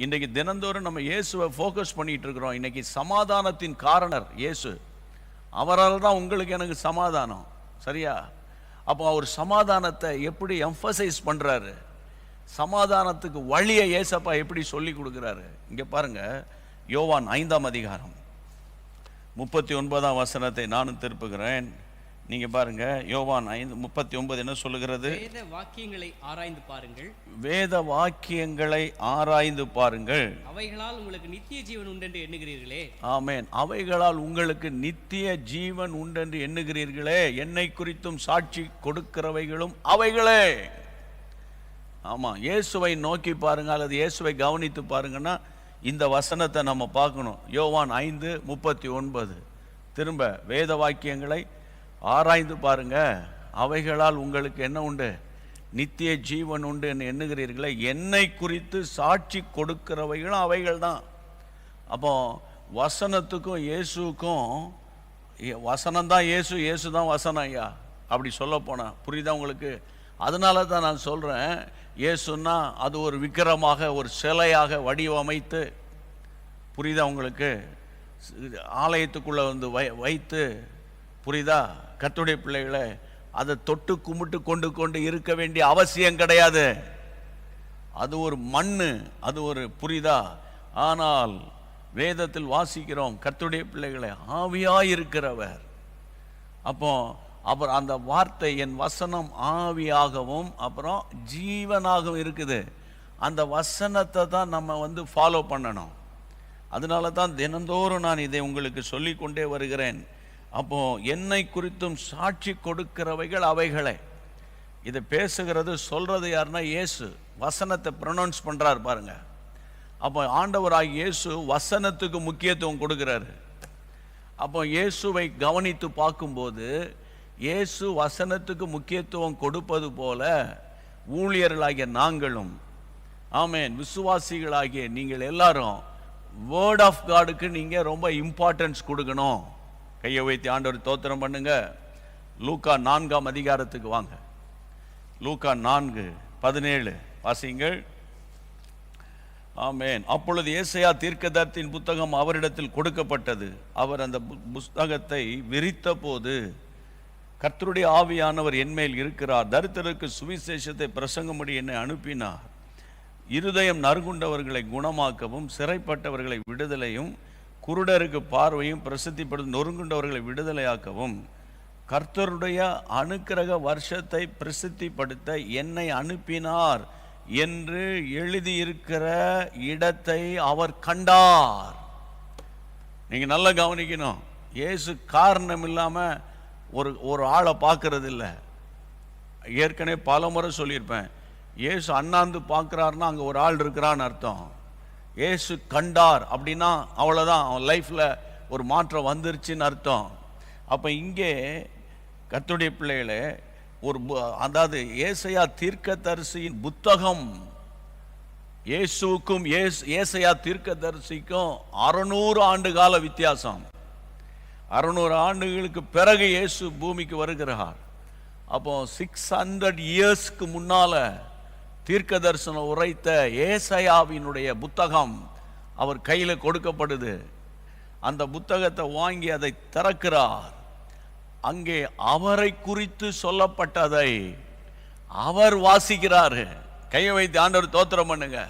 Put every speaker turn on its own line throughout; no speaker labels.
இன்றைக்கு தினந்தோறும் நம்ம இயேசுவை ஃபோக்கஸ் பண்ணிட்டு இருக்கிறோம். இன்னைக்கு சமாதானத்தின் காரணர் இயேசு. அவரால் தான் உங்களுக்கு எனக்கு சமாதானம். சரியா? அப்போ அவர் சமாதானத்தை எப்படி எம்பசைஸ் பண்ணுறாரு, சமாதானத்துக்கு வழியை ஏசப்பா எப்படி சொல்லி கொடுக்குறாரு. இங்கே பாருங்க, யோவான் 5ஆம் அதிகாரம் 39ஆம் வசனத்தை நானும் திருப்புகிறேன். நீங்க பாருங்க, யோவான் 5:39 என்ன சொல்லுகிறது?
வேத வாக்கியங்களை ஆராய்ந்து பாருங்கள்,
வேத வாக்கியங்களை ஆராய்ந்து பாருங்கள்,
அவைகளால் உங்களுக்கு நித்திய ஜீவன் உண்டென்று எண்ணுகிறீர்களே.
ஆமென். அவைகளால் உங்களுக்கு நித்திய ஜீவன் உண்டென்று எண்ணுகிறீர்களே, என்னை குறித்தும் சாட்சி கொடுக்கிறவைகளும் அவைகளே. ஆமா, இயேசுவை நோக்கி பாருங்க அல்லது இயேசுவை கவனித்து பாருங்கன்னா இந்த வசனத்தை நம்ம பார்க்கணும். யோவான் 5:39 திரும்ப, வேத வாக்கியங்களை ஆராய்ந்து பாருங்க, அவைகளால் உங்களுக்கு என்ன உண்டு? நித்திய ஜீவன் உண்டு என்று எண்ணுகிறீர்களே, என்னை குறித்து சாட்சி கொடுக்கிறவைகளும் அவைகள் தான். அப்போ வசனத்துக்கும் இயேசுக்கும், வசனம் தான் இயேசு, இயேசு தான் வசனம். ஐயா அப்படி சொல்ல போனா புரியுதா உங்களுக்கு? அதனால தான் நான் சொல்கிறேன், இயேசுன்னா அது ஒரு விக்கிரமாக, ஒரு சிலையாக வடிவமைத்து, புரியுதா உங்களுக்கு, ஆலயத்துக்குள்ளே வந்து வைத்து, புரியுதா, கர்த்தருடைய பிள்ளைகளை அதை தொட்டு கும்பிட்டு கொண்டு இருக்க வேண்டிய அவசியம் கிடையாது. அது ஒரு மண்ணு, அது ஒரு, புரியுதா? ஆனால் வேதத்தில் வாசிக்கிறோம், கர்த்தருடைய பிள்ளைகளை ஆவியாயிருக்கிறவர். அப்போ அப்புறம் அந்த வார்த்தை, என் வசனம் ஆவியாகவும் அப்புறம் ஜீவனாகவும் இருக்குது. அந்த வசனத்தை தான் நம்ம வந்து ஃபாலோ பண்ணணும். அதனால தான் தினந்தோறும் நான் இதை உங்களுக்கு சொல்லி கொண்டே வருகிறேன். அப்போ என்னை குறித்தும் சாட்சி கொடுக்கிறவைகள் அவைகளே. இதை பேசுகிறது, சொல்றது யாருன்னா இயேசு. வசனத்தை ப்ரொனவுன்ஸ் பண்றாரு பாருங்க. அப்போ ஆண்டவராகிய இயேசு வசனத்துக்கு முக்கியத்துவம் கொடுக்கிறாரு. அப்போ இயேசுவை கவனித்து பார்க்கும்போது, இயேசு வசனத்துக்கு முக்கியத்துவம் கொடுப்பது போல ஊழியர்களாகிய நாங்களும், ஆமென், விசுவாசிகளாகிய நீங்கள் எல்லாரும் வேர்ட் ஆஃப் காடுக்கு நீங்க ரொம்ப இம்பார்ட்டன்ஸ் கொடுக்கணும். கையை வைத்து ஆண்டவர் தோத்திரம் பண்ணுங்க. லூக்கா 4ஆம் அதிகாரத்துக்கு வாங்க. லூக்கா 4:17 வாசிங்கள். ஆமென். அப்பொழுது ஏசாயா தீர்க்கதரிசியின் புத்தகம் அவரிடத்தில் கொடுக்கப்பட்டது. அவர் அந்த புத்தகத்தை விரித்த போது, கர்த்தருடைய ஆவியானவர் என்மேல் இருக்கிறார், தரித்திரருக்கு சுவிசேஷத்தை பிரசங்கப்படி என்னை அனுப்பினார், இருதயம் நறுங்குண்டவர்களை குணமாக்கவும், சிறைப்பட்டவர்களை விடுதலையும், குருடருக்கு பார்வையும் பிரசித்திப்படுத்தும், நொறுங்குண்டவர்களை விடுதலையாக்கவும், கர்த்தருடைய அனுக்கிரக வருஷத்தை பிரசித்திப்படுத்த என்னை அனுப்பினார் என்று எழுதியிருக்கிற இடத்தை அவர் கண்டார். நீங்க நல்லா கவனிக்கணும். இயேசு காரணம் இல்லாம ஒரு ஆளை பார்க்கறது இல்லை. ஏற்கனவே பல முறை சொல்லியிருப்பேன், இயேசு அண்ணாந்து பார்க்குறாருன்னா அங்கே ஒரு ஆள் இருக்கிறான்னு அர்த்தம். இயேசு கண்டார் அப்படின்னா அவ்வளோதான், அவன் லைஃப்பில் ஒரு மாற்றம் வந்துருச்சுன்னு அர்த்தம். அப்போ இங்கே கர்த்தருடைய பிள்ளைகளே, ஒரு அதாவது ஏசாயா தீர்க்கதரிசியின் புத்தகம், இயேசுவுக்கும் ஏசாயா தீர்க்கதரிசிக்கும் 600 ஆண்டு கால வித்தியாசம். 600 ஆண்டுகளுக்கு பிறகு இயேசு பூமிக்கு வருகிறார். அப்போ 600 இயர்ஸ்க்கு முன்னால தீர்க்க தரிசனம் உரைத்த ஏசாயாவினுடைய புத்தகம் அவர் கையில் கொடுக்கப்படுது. அந்த புத்தகத்தை வாங்கி அதை திறக்கிறார். அங்கே அவரை குறித்து சொல்லப்பட்டதை அவர் வாசிக்கிறாரு. கையை வைத்து ஆண்டவர் தோத்திரம் பண்ணுங்க.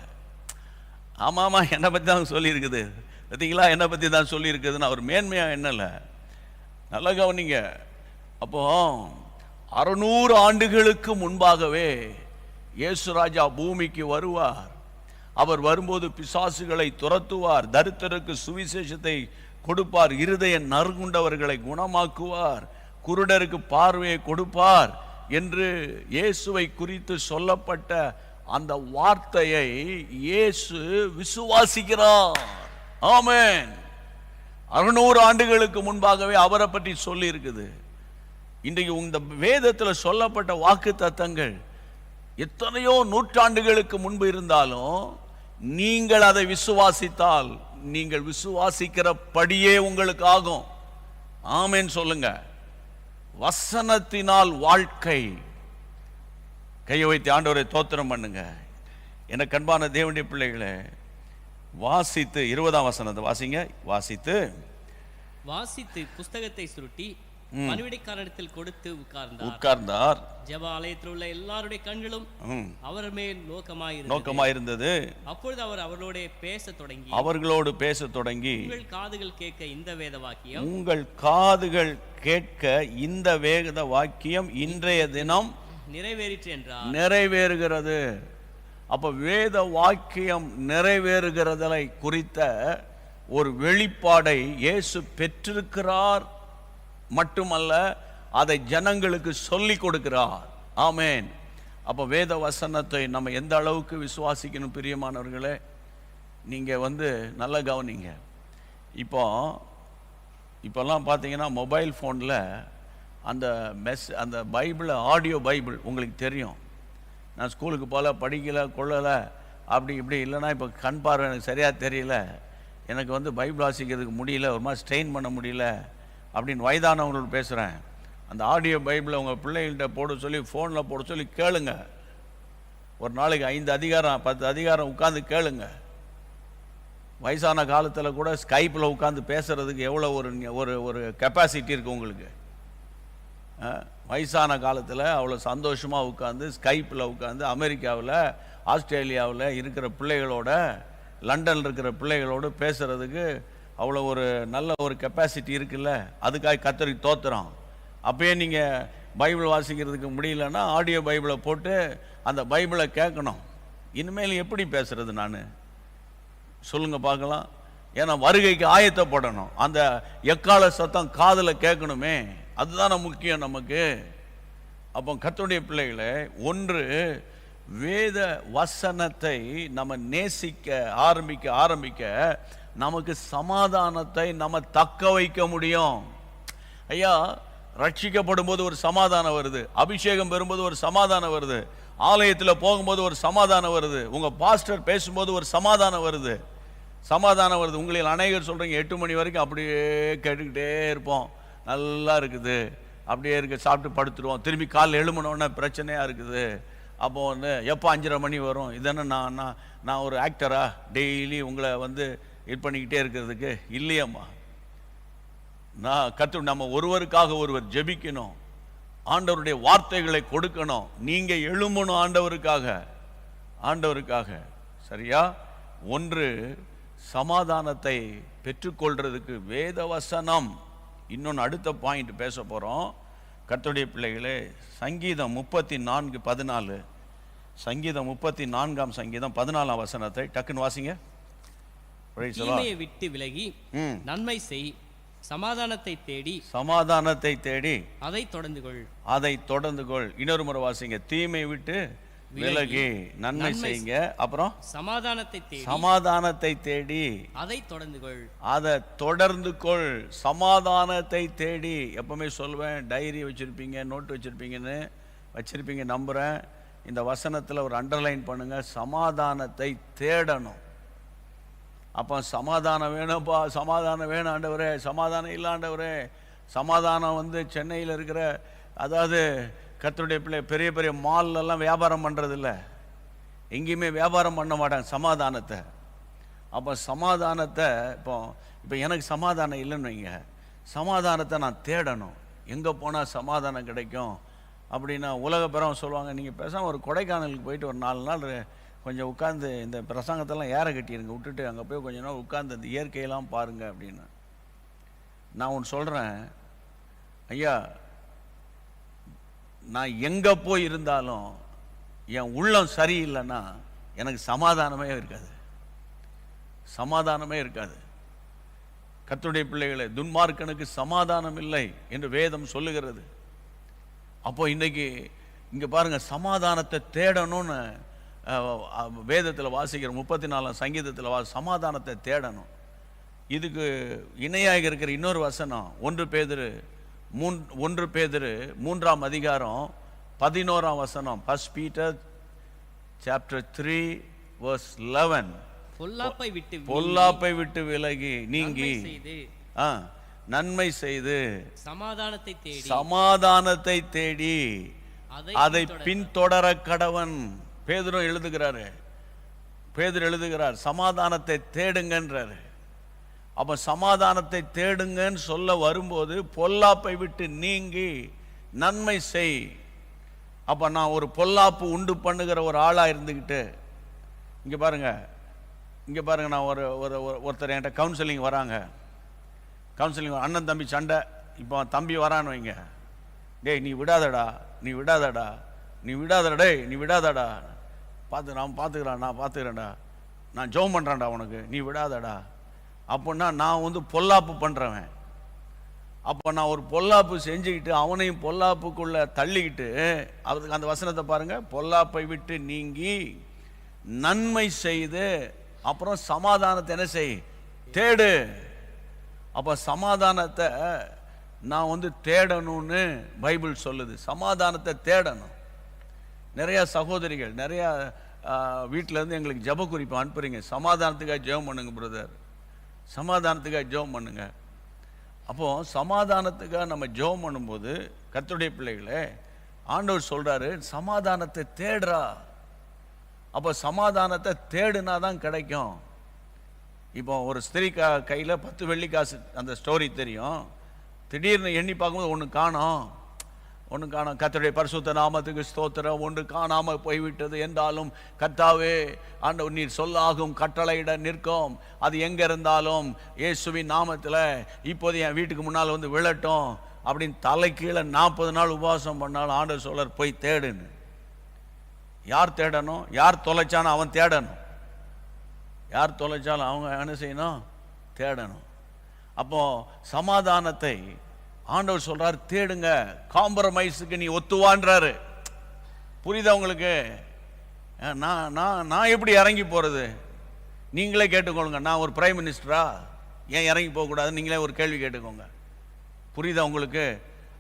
ஆமாமா, என்னை பற்றி தான் சொல்லியிருக்குது, பார்த்தீங்களா, என்னை பற்றி தான் சொல்லியிருக்குதுன்னு அவர் மேன்மையாக என்னல, நல்லா கவனிங்க. அப்போ 600 ஆண்டுகளுக்கு முன்பாகவே இயேசு ராஜா பூமிக்கு வருவார். அவர் வரும்போது பிசாசுகளை துரத்துவார், தரித்திரருக்கு சுவிசேஷத்தை கொடுப்பார், இருதய நறுங்குண்டவர்களை குணமாக்குவார், குருடருக்கு பார்வையை கொடுப்பார் என்று இயேசுவை குறித்து சொல்லப்பட்ட அந்த வார்த்தையை இயேசு விசுவாசிக்கிறார். ஆமென். 600 ஆண்டுகளுக்கு முன்பாகவே அவரை பற்றி சொல்லி இருக்குது. இன்றைக்கு இந்த வேதத்தில் சொல்லப்பட்ட வாக்கு தத்தங்கள் எத்தனையோ நூற்றாண்டுகளுக்கு முன்பு இருந்தாலும் நீங்கள் அதை விசுவாசித்தால், நீங்கள் விசுவாசிக்கிறபடியே உங்களுக்கு ஆகும். ஆமென் சொல்லுங்க. வசனத்தினால் வாழ்க்கை. கையை வைத்து ஆண்டவரை தோத்திரம் பண்ணுங்க. எனக்கு அன்பான தேவனுடைய பிள்ளைகளே, வாசித்து 20ஆம் வசனத்தை வாசிங்க. வாசித்து
வாசித்து புஸ்தகத்தை சுருட்டி பணிவிடைக்காரனிடத்தில் கொடுத்து
உட்கார்ந்தார்.
ஜெப ஆலயத்தில் உள்ள எல்லாருடைய கண்களும் அவர் மேல்
நோக்கமாயிருந்தது.
அப்பொழுது அவர் அவர்களோடு பேசத் தொடங்கி உங்கள் காதுகள் கேட்க இந்த வேத வாக்கியம் இன்றைய தினம் நிறைவேறிற்று என்றார்.
நிறைவேறுகிறது. அப்ப வேத வாக்கியம் நிறைவேறுகிறதை குறித்த ஒரு வெளிப்பாடை இயேசு பெற்றிருக்கிறார். மட்டுமல்ல, அதை ஜனங்களுக்கு சொல்லி கொடுக்கிறார். ஆமென். அப்போ வேத வசனத்தை நம்ம எந்த அளவுக்கு விசுவாசிக்கணும் பிரியமானவர்களே, நீங்கள் நல்லா கவனிங்க. இப்போல்லாம் பார்த்தீங்கன்னா மொபைல் ஃபோனில் அந்த பைபிளை, ஆடியோ பைபிள் உங்களுக்கு தெரியும். நான் ஸ்கூலுக்கு போகல, படிக்கலை, கொள்ளலை, அப்படி இப்படி இல்லைன்னா இப்போ கண் பார்வை எனக்கு சரியாக தெரியல, எனக்கு பைபிள் வாசிக்கிறதுக்கு முடியல, ஒரு மாதிரி ஸ்ட்ரெயின் பண்ண முடியல அப்படின்னு வயதானவங்களோட பேசுகிறேன். அந்த ஆடியோ பைபிளை உங்கள் பிள்ளைகள்கிட்ட போட சொல்லி, ஃபோனில் போட சொல்லி கேளுங்க. ஒரு நாளைக்கு 5 அதிகாரம் 10 அதிகாரம் உட்காந்து கேளுங்க. வயசான காலத்தில் கூட ஸ்கைப்பில் உட்காந்து பேசுகிறதுக்கு எவ்வளோ ஒரு கெப்பாசிட்டி இருக்குது உங்களுக்கு. வயசான காலத்தில் அவ்வளோ சந்தோஷமாக உட்காந்து ஸ்கைப்பில் உட்காந்து அமெரிக்காவில், ஆஸ்திரேலியாவில் இருக்கிற பிள்ளைகளோட, லண்டனில் இருக்கிற பிள்ளைகளோடு பேசுகிறதுக்கு அவ்வளோ ஒரு நல்ல ஒரு கெப்பாசிட்டி இருக்குல்ல. அதுக்காக கர்த்தருக்கு தோத்துறோம். அப்பயே நீங்கள் பைபிள் வாசிக்கிறதுக்கு முடியலன்னா ஆடியோ பைபிளை போட்டு அந்த பைபிளை கேட்கணும். இனிமேல் எப்படி பேசுறது நான் சொல்லுங்க பார்க்கலாம். ஏன்னா வருகைக்கு ஆயத்தப்படணும். அந்த எக்கால சத்தம் காதில் கேட்கணுமே, அதுதானே முக்கியம் நமக்கு. அப்போ கர்த்தருடைய பிள்ளைகளை, ஒன்று வேத வசனத்தை நம்ம நேசிக்க ஆரம்பிக்க நமக்கு சமாதானத்தை நம்ம தக்க வைக்க முடியும். ஐயா, ரட்சிக்கப்படும் போது ஒரு சமாதானம் வருது, அபிஷேகம் பெறும்போது ஒரு சமாதானம் வருது, ஆலயத்தில் போகும்போது ஒரு சமாதானம் வருது, உங்கள் பாஸ்டர் பேசும்போது ஒரு சமாதானம் வருது. உங்களில் அநேகர் சொல்கிறீங்க 8 மணி வரைக்கும் அப்படியே கேட்டுக்கிட்டே இருப்போம், நல்லா இருக்குது, அப்படியே சாப்பிட்டு படுத்துருவோம், திரும்பி காலைல எழுமணுன்னே பிரச்சனையாக இருக்குது. அப்போ எப்போ 5:30 மணி வரும்? இதென்ன நான் ஒரு ஆக்டரா டெய்லி உங்களை இது பண்ணிக்கிட்டே இருக்கிறதுக்கு? இல்லையம்மா. நம்ம ஒருவருக்காக ஒருவர் ஜெபிக்கணும், ஆண்டவருடைய வார்த்தைகளை கொடுக்கணும், நீங்க எழும்பணும் ஆண்டவருக்காக. சரியா? ஒன்று சமாதானத்தை பெற்றுக்கொள்றதுக்கு வேத வசனம். இன்னொன்று அடுத்த பாயிண்ட் பேச போறோம் கர்த்தருடைய பிள்ளைகளே. சங்கீதம் 34:14, சங்கீதம் 34ஆம் சங்கீதம் 14ஆம் வசனத்தை டக்குன்னு வாசிங்க.
தீமையை விட்டு விலகி நன்மை செய், சமாதானத்தை தேடி அதை தொடர்ந்து கொள். இன்னொரு முறை வாசிங்க. தீமை விட்டு விலகி நன்மை செய்யுங்க, அப்புறம் சமாதானத்தை தேடி அதை தொடர்ந்து கொள். சமாதானத்தை தேடி. எப்பவுமே சொல்வேன், டைரி வச்சிருப்பீங்க, நோட்டு வச்சிருப்பீங்க நம்புறேன். இந்த வசனத்தில் ஒரு அண்டர்லைன் பண்ணுங்க, சமாதானத்தை தேடணும். அப்போ சமாதானம் வேணும்ப்பா, சமாதானம் வேணும் ஆண்டவரே, சமாதானம் இல்லை ஆண்டவரே. சமாதானம் சென்னையில் இருக்கிற, அதாவது கர்த்தருடைய பிள்ளை, பெரிய பெரிய மால்லெல்லாம் வியாபாரம் பண்ணுறதில்ல, எங்கேயுமே வியாபாரம் பண்ண மாட்டாங்க சமாதானத்தை. அப்போ சமாதானத்தை இப்போ எனக்கு சமாதானம் இல்லைன்னு வைங்க, சமாதானத்தை நான் தேடணும். எங்கே போனால் சமாதானம் கிடைக்கும் அப்படின்னா உலக பிறவங்க சொல்லுவாங்க, நீங்கள் பேசாமல் ஒரு கொடைக்கானலுக்கு போயிட்டு ஒரு 4 நாள் கொஞ்சம் உட்காந்து இந்த பிரசங்கத்தெல்லாம் ஏற கட்டிடுங்க, விட்டுட்டு அங்கே போய் கொஞ்ச நாள் உட்காந்து அந்த இயற்கையெல்லாம் பாருங்க அப்படின்னு. நான் ஒன்று சொல்கிறேன் ஐயா, நான் எங்கே போய் இருந்தாலும் என் உள்ளம் சரியில்லைன்னா எனக்கு சமாதானமே இருக்காது. கர்த்தருடைய பிள்ளைகளே, துன்மார்க்கனுக்கு சமாதானம் இல்லை என்று வேதம் சொல்லுகிறது. அப்போ இன்னைக்கு இங்கே பாருங்க, சமாதானத்தை தேடணும்னு வேதத்தில் வாசிக்கிற 34ஆம் சங்கீதத்தில் சமாதானத்தை தேடணும். இதுக்கு இணையாக இருக்கிற இன்னொரு வசனம் 1 பேதுரு 3ஆம் அதிகாரம் 11ஆம் வசனம். 1 Peter chapter 3 verse 11. பொல்லாப்பை விட்டு விலகி நீங்கி நன்மை செய்து சமாதானத்தை தேடி அதை பின்தொடர கடவன். பேதுரு எழுதுகிறாரு,
பேதுரு எழுதுகிறார், சமாதானத்தை தேடுங்கன்றாரு. அப்ப சமாதானத்தை தேடுங்கன்னு சொல்ல வரும்போது பொல்லாப்பை விட்டு நீங்கி நன்மை செய். அப்ப நான் ஒரு பொல்லாப்பு உண்டு பண்ணுகிற ஒரு ஆளா இருந்துக்கிட்டு, இங்க பாருங்க நான் ஒருத்தர் என்கிட்ட கவுன்சிலிங் வராங்க. கவுன்சிலிங் அண்ணன் தம்பி சண்டை. இப்போ தம்பி வரான்னு வைங்க, டேய் நீ விடாதடா டேய் நீ விடாதடா, நான் பார்த்துக்கிறேன்டா, நான் ஜெபம் பண்ணுறேன்டா உனக்கு, நீ விடாதடா. அப்படின்னா நான் பொல்லாப்பு பண்ணுறவன். அப்போ நான் ஒரு பொல்லாப்பு செஞ்சுக்கிட்டு அவனையும் பொல்லாப்புக்குள்ளே தள்ளிக்கிட்டு, அவருக்கு அந்த வசனத்தை பாருங்க, பொல்லாப்பை விட்டு நீங்கி நன்மை செய்து அப்புறம் சமாதானத்தை என்ன செய், தேடு. அப்போ சமாதானத்தை நான் தேடணும்னு பைபிள் சொல்லுது. சமாதானத்தை தேடணும். நிறையா சகோதரிகள் நிறையா வீட்டிலேருந்து எங்களுக்கு ஜெப குறிப்பு அனுப்புறீங்க, சமாதானத்துக்காக ஜெபம் பண்ணுங்க பிரதர், சமாதானத்துக்காக ஜெபம் பண்ணுங்க. அப்போது சமாதானத்துக்காக நம்ம ஜெபம் பண்ணும்போது கர்த்தருடைய பிள்ளைகளே, ஆண்டவர் சொல்கிறாரு சமாதானத்தை தேடுறா. அப்போ சமாதானத்தை தேடுனா தான் கிடைக்கும். இப்போ ஒரு ஸ்திரீ கையில் 10 வெள்ளிக்காசு, அந்த ஸ்டோரி தெரியும். திடீர்னு எண்ணி பார்க்கும்போது ஒன்று காணோம். கர்த்தருடைய பரிசுத்த நாமத்துக்கு ஸ்தோத்திரம். ஒன்று காணாமல் போய்விட்டது என்றாலும் கர்த்தாவே ஆண்டவர் நீர் சொல்லாகும் கட்டளையிட நிற்கும். அது எங்கே இருந்தாலும் இயேசுவின் நாமத்தில் இப்போது என் வீட்டுக்கு முன்னால் விழட்டும் அப்படின்னு தலை கீழே 40 நாள் உபவாசம் பண்ணாலும் ஆண்டவர் சொல்றார் போய் தேடுன்னு. யார் தேடணும்? யார் தொலைச்சானோ அவன் தேடணும். யார் தொலைச்சாலும் அவங்க என்ன செய்யணும்? தேடணும். அப்போ சமாதானத்தை ஆண்டவர் சொல்றார் தேடுங்க, காம்ப்ரமைஸுக்கு நீ ஒத்துவான்றாரு. புரியுதா உங்களுக்கு? நான் எப்படி இறங்கி போறது? நீங்களே கேட்டுக்கோங்க. நான் ஒரு பிரைம் மினிஸ்டரா? ஏன் இறங்கி போகக்கூடாது? நீங்களே ஒரு கேள்வி கேட்டுக்கோங்க. புரியுதா உங்களுக்கு?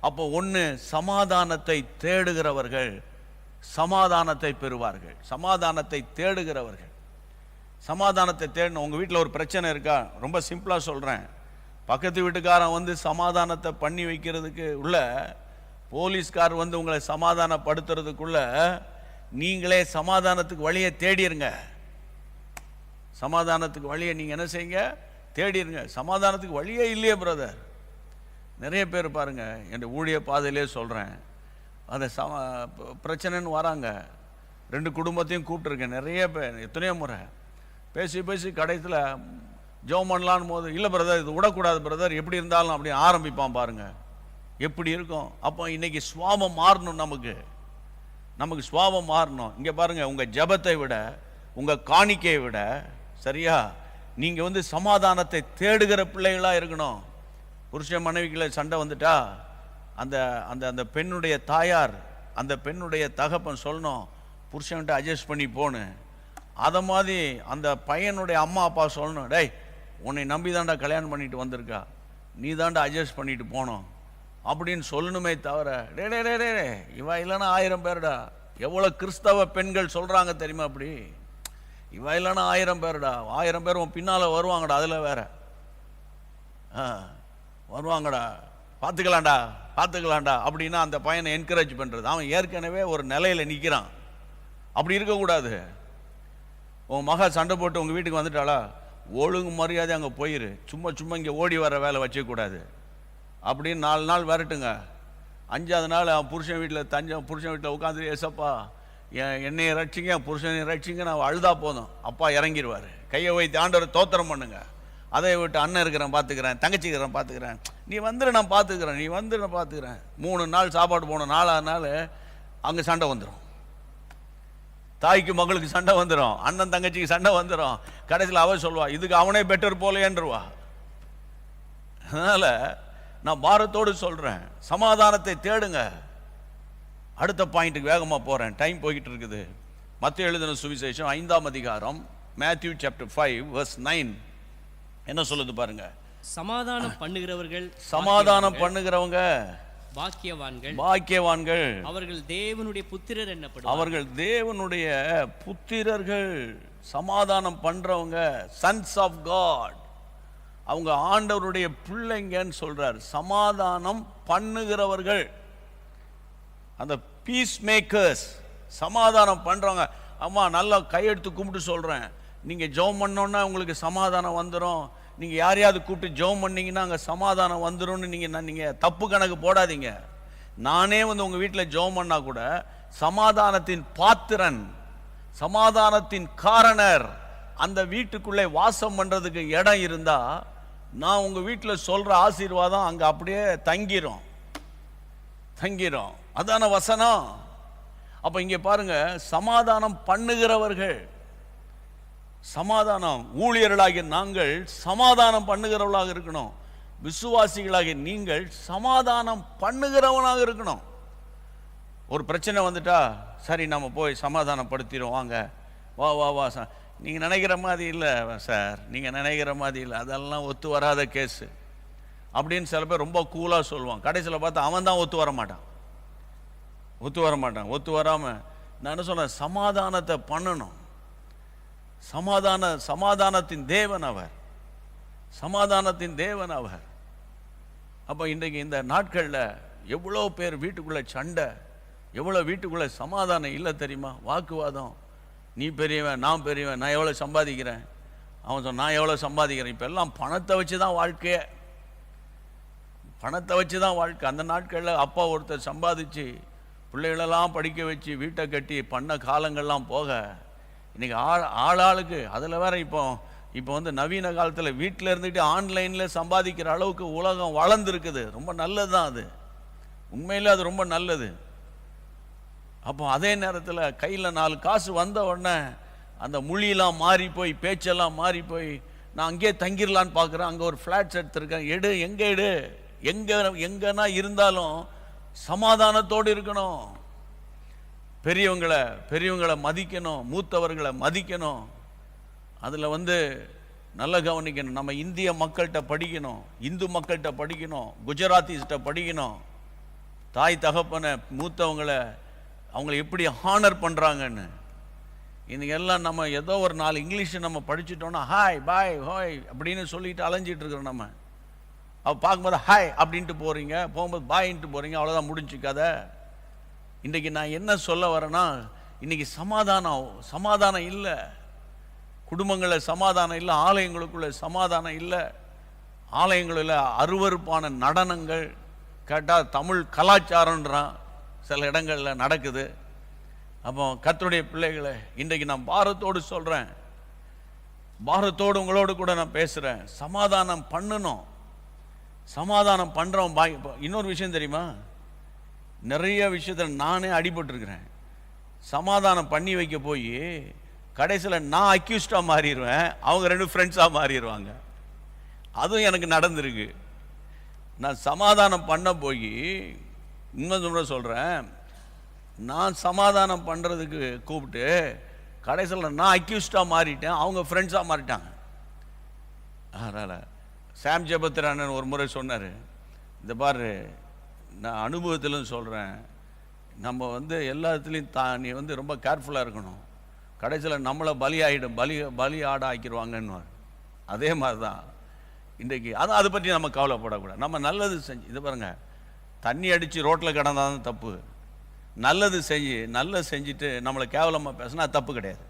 அப்போ ஒன்று, சமாதானத்தை தேடுகிறவர்கள் சமாதானத்தை பெறுவார்கள். சமாதானத்தை தேடுகிறவர்கள் சமாதானத்தை தேடணும். உங்கள் வீட்டில் ஒரு பிரச்சனை இருக்கா? ரொம்ப சிம்பிளாக சொல்கிறேன். பக்கத்து வீட்டுக்காரன் சமாதானத்தை பண்ணி வைக்கிறதுக்கு உள்ள, போலீஸ்கார் உங்களை சமாதானப்படுத்துறதுக்குள்ள நீங்களே சமாதானத்துக்கு வழியை தேடிருங்க. சமாதானத்துக்கு வழியை நீங்கள் என்ன செய்யுங்க? தேடிருங்க. சமாதானத்துக்கு வழியே இல்லையே பிரதர். நிறைய பேர் பாருங்க, என் ஊழிய பாதையிலே சொல்கிறேன், அதை பிரச்சனைன்னு வராங்க. 2 குடும்பத்தையும் கூப்பிட்டுருக்கேன். நிறைய பேர் எத்தனையோ முறை பேசி கடைசியில் ஜெபம் பண்ணலான்னு போது, இல்லை பிரதர் இது விடக்கூடாது பிரதர், எப்படி இருந்தாலும் அப்படி ஆரம்பிப்பான் பாருங்க. எப்படி இருக்கும்? அப்போ இன்னைக்கு சுவாபம் மாறணும். நமக்கு சுவாபம் மாறணும். இங்கே பாருங்க, உங்கள் ஜெபத்தை விட உங்கள் காணிக்கையை விட சரியா நீங்கள் சமாதானத்தை தேடுகிற பிள்ளைகளாக இருக்கணும். புருஷன் மனைவிக்குள்ள சண்டை வந்துட்டா அந்த அந்த அந்த பெண்ணுடைய தாயார், அந்த பெண்ணுடைய தகப்பன் சொல்லணும், புருஷன்கிட்ட அட்ஜஸ்ட் பண்ணி போன்னு. அதை மாதிரி அந்த பையனுடைய அம்மா அப்பா சொல்லணும், டேய் உன்னை நம்பி தாண்டா கல்யாணம் பண்ணிட்டு வந்திருக்கா, நீ தாண்டா அட்ஜஸ்ட் பண்ணிட்டு போனோம் அப்படின்னு சொல்லணுமே தவிர, டே இவ இல்லைன்னா 1000 பேருடா. எவ்வளோ கிறிஸ்தவ பெண்கள் சொல்கிறாங்க தெரியுமா? அப்படி இவ இல்லைன்னா 1000 பேருடா, 1000 பேர் உன் பின்னால் வருவாங்கடா, அதில் வேற வருவாங்கடா, பார்த்துக்கலாம்டா அப்படின்னா அந்த பையனை என்கரேஜ் பண்ணுறது. அவன் ஏற்கனவே ஒரு நிலையில் நிற்கிறான். அப்படி இருக்கக்கூடாது. உன் மகா சண்டை போட்டு உங்கள் வீட்டுக்கு வந்துட்டாளா, ஒழுங்கு மரியாதை அங்கே போயிரு. சும்மா இங்கே ஓடி வர வேலை வச்சக்கூடாது. அப்படின்னு 4 நாள் வரட்டுங்க. 5ஆவது நாள் அவன் புருஷன் வீட்டில் உட்காந்து, ஏசப்பா என்னையை ரட்சிங்க, என் புருஷனை ரட்சிங்க, நான் அழுதா போதும், அப்பா இறங்கிடுவார். கையை வைத்து ஆண்டவரை தோத்திரம் பண்ணுங்க. அதை விட்டு அண்ணன் இருக்கிறேன் பார்த்துக்கிறேன், தங்கச்சி இருக்கிறேன் பார்த்துக்கிறேன், நீ நான் பார்த்துக்கிறேன். 3 நாள் சாப்பாடு போகணும். 4ஆவது நாள் அங்கே சண்டை வந்துடும். தாய்க்கு மகளுக்கு சண்டை வந்துடும், அண்ணன் தங்கச்சிக்கு சண்டை வந்துடும். கடைசியில் அவ சொல்வா, இதுக்கு அவனே பெட்டர் போலேன்றவா. அதனால் நான் பாரத்தோடு சொல்கிறேன், சமாதானத்தை தேடுங்க. அடுத்த பாயிண்ட்டுக்கு வேகமாக போகிறேன், டைம் போய்கிட்டு இருக்குது. மத்தேயு எழுதின சுவிசேஷம் 5ஆம் அதிகாரம், Matthew chapter 5 verse 9 என்ன சொல்லுது பாருங்க.
சமாதானம் பண்ணுகிறவங்க
பாக்கியவான்கள்,
அவர்கள் தேவனுடைய புத்திரர் என்னப்படுவார்கள்.
அவர்கள் தேவனுடைய புத்திரர்கள். சமாதானம் பண்றவங்க சன்ஸ் ஆஃப் காட், அவங்க ஆண்டவருடைய பிள்ளைங்கன்னு சொல்றார். சமாதானம் பண்ணுகிறவர்கள், அந்த பீஸ் மேக்கர்ஸ், சமாதானம் பண்றவங்க. அம்மா நல்லா கையெடுத்து கும்பிட்டு சொல்றேன், நீங்கள் ஜெபம் பண்ணோன்னா உங்களுக்கு சமாதானம் வந்துடும், நீங்கள் யாரையாவது கூப்பிட்டு ஜெபம் பண்ணீங்கன்னா அங்கே சமாதானம் வந்துடும்னு நீங்கள் தப்பு கணக்கு போடாதீங்க. நானே வந்து உங்கள் வீட்டில் ஜெபம் பண்ணால் கூட சமாதானத்தின் பாத்திரன், சமாதானத்தின் காரணர் அந்த வீட்டுக்குள்ளே வாசம் பண்ணுறதுக்கு இடம் இருந்தால் நான் உங்கள் வீட்டில் சொல்கிற ஆசீர்வாதம் அங்கே அப்படியே தங்கிரும். அதான வசனம். அப்போ இங்கே பாருங்க, சமாதானம் பண்ணுகிறவர்கள், சமாதானம் ஊழியர்களாகிய நாங்கள் சமாதானம் பண்ணுகிறவர்களாக இருக்கணும். விசுவாசிகளாகிய நீங்கள் சமாதானம் பண்ணுகிறவனாக இருக்கணும். ஒரு பிரச்சனை வந்துட்டா சரி நம்ம போய் சமாதானப்படுத்திடுவோம், வாங்க வா வா வா சார், நீங்கள் நினைக்கிற மாதிரி இல்லை சார், நீங்கள் நினைக்கிற மாதிரி இல்லை, அதெல்லாம் ஒத்து வராத கேஸு அப்படின்னு சில பேர் ரொம்ப கூலாக சொல்லுவான். கடைசியில் பார்த்தா அவன் தான் ஒத்து வர மாட்டான். ஒத்து வராமல் நான் என்ன சொல்கிறேன், சமாதானத்தை பண்ணணும். சமாதானத்தின் தேவன் அவர், சமாதானத்தின் தேவன் அவர். அப்போ இன்றைக்கு இந்த நாட்களில் எவ்வளோ பேர் வீட்டுக்குள்ளே சண்டை, எவ்வளோ வீட்டுக்குள்ளே சமாதானம் இல்லை தெரியுமா? வாக்குவாதம், நீ பெரியவன் நான் பெரியவன், நான் எவ்வளோ சம்பாதிக்கிறேன், அவன் சொன்ன நான் எவ்வளோ சம்பாதிக்கிறேன். இப்போ எல்லாம் பணத்தை வச்சு தான் வாழ்க்கையே, பணத்தை வச்சு தான் வாழ்க்கை. அந்த நாட்களில் அப்பா ஒருத்தர் சம்பாதிச்சு பிள்ளைகளெல்லாம் படிக்க வச்சு வீட்டை கட்டி பண்ண காலங்கள்லாம் போக, இன்றைக்கி ஆளாளுக்கு அதில் வேற இப்போ வந்து நவீன காலத்தில் வீட்டில் இருந்துட்டு ஆன்லைனில் சம்பாதிக்கிற அளவுக்கு உலகம் வளர்ந்துருக்குது. ரொம்ப நல்லது தான் அது, உண்மையில் அது ரொம்ப நல்லது. அப்போ அதே நேரத்தில் கையில் 4 காசு வந்த உடனே அந்த மொழியெல்லாம் மாறி போய், பேச்செல்லாம் மாறி போய், நான் அங்கேயே தங்கிடலான்னு பார்க்குறேன், அங்கே ஒரு ஃப்ளாட்ஸ் எடுத்திருக்கேன், எடு எங்கன்னா இருந்தாலும் சமாதானத்தோடு இருக்கணும். பெரியவங்களை மதிக்கணும், மூத்தவர்களை மதிக்கணும். அதில் வந்து நல்ல கவனிக்கணும். நம்ம இந்திய மக்கள்கிட்ட படிக்கணும், இந்து மக்கள்கிட்ட படிக்கணும், குஜராத்திஸ்கிட்ட படிக்கணும். தாய் தகப்பனை மூத்தவங்களை அவங்களை எப்படி ஹானர் பண்ணுறாங்கன்னு. இன்னைக்கு எல்லாம் நம்ம ஏதோ ஒரு 4 இங்கிலீஷை நம்ம படிச்சுட்டோன்னா ஹாய் பாய் ஹோய் அப்படின்னு சொல்லிட்டு அலைஞ்சிட்டு இருக்கிறோம். நம்ம பார்க்கும்போது ஹாய் அப்படின்ட்டு போகிறீங்க, போகும்போது பாயின்ட்டு போகிறீங்க, அவ்வளோதான் முடிஞ்சு கதை. இன்றைக்கி நான் என்ன சொல்ல வரேன்னா, இன்றைக்கி சமாதானம் இல்லை, குடும்பங்களில் சமாதானம் இல்லை, ஆலயங்களுக்குள்ள சமாதானம் இல்லை, ஆலயங்களில் அருவருப்பான நடனங்கள், கேட்டால் தமிழ் கலாச்சாரன்றான் சில இடங்களில் நடக்குது. அப்போ கர்த்தருடைய பிள்ளைகளை இன்றைக்கு நான் பாரத்தோடு சொல்கிறேன், பாரத்தோடு உங்களோடு கூட நான் பேசுகிறேன், சமாதானம் பண்ணணும். சமாதானம் பண்ணுறோம். இன்னொரு விஷயம் தெரியுமா, நிறைய விஷயத்தில் நானே அடிபட்டுருக்கிறேன். சமாதானம் பண்ணி வைக்க போய் கடைசியில் நான் அக்யூஸ்டாக மாறிடுவேன், அவங்க 2 ஃப்ரெண்ட்ஸாக மாறிடுவாங்க. அதுவும் எனக்கு நடந்திருக்கு. நான் சமாதானம் பண்ண போய் இன்னும் சொல்கிறேன், நான் சமாதானம் பண்ணுறதுக்கு கூப்பிட்டு கடைசியில் நான் அக்யூஸ்டாக மாறிட்டேன், அவங்க ஃப்ரெண்ட்ஸாக மாறிட்டாங்க. அதனால் சாம் ஜெபத்திரானன் ஒரு முறை சொன்னார், இந்த பாரு நான் அனுபவத்திலும் சொல்கிறேன், நம்ம வந்து எல்லாத்துலேயும் நீ வந்து ரொம்ப கேர்ஃபுல்லாக இருக்கணும், கடைசியில் நம்மளை பலி ஆட ஆக்கிடுவாங்கன்னு. அதே மாதிரி தான் இன்றைக்கி அதை பற்றி நம்ம கவலைப்படக்கூடாது. நம்ம நல்லது செஞ்சு, இது பாருங்க, தண்ணி அடித்து ரோட்டில் கிடந்தாலும் தப்பு, நல்லது செஞ்சுட்டு நம்மளை கேவலமாக பேசினா தப்பு கிடையாது.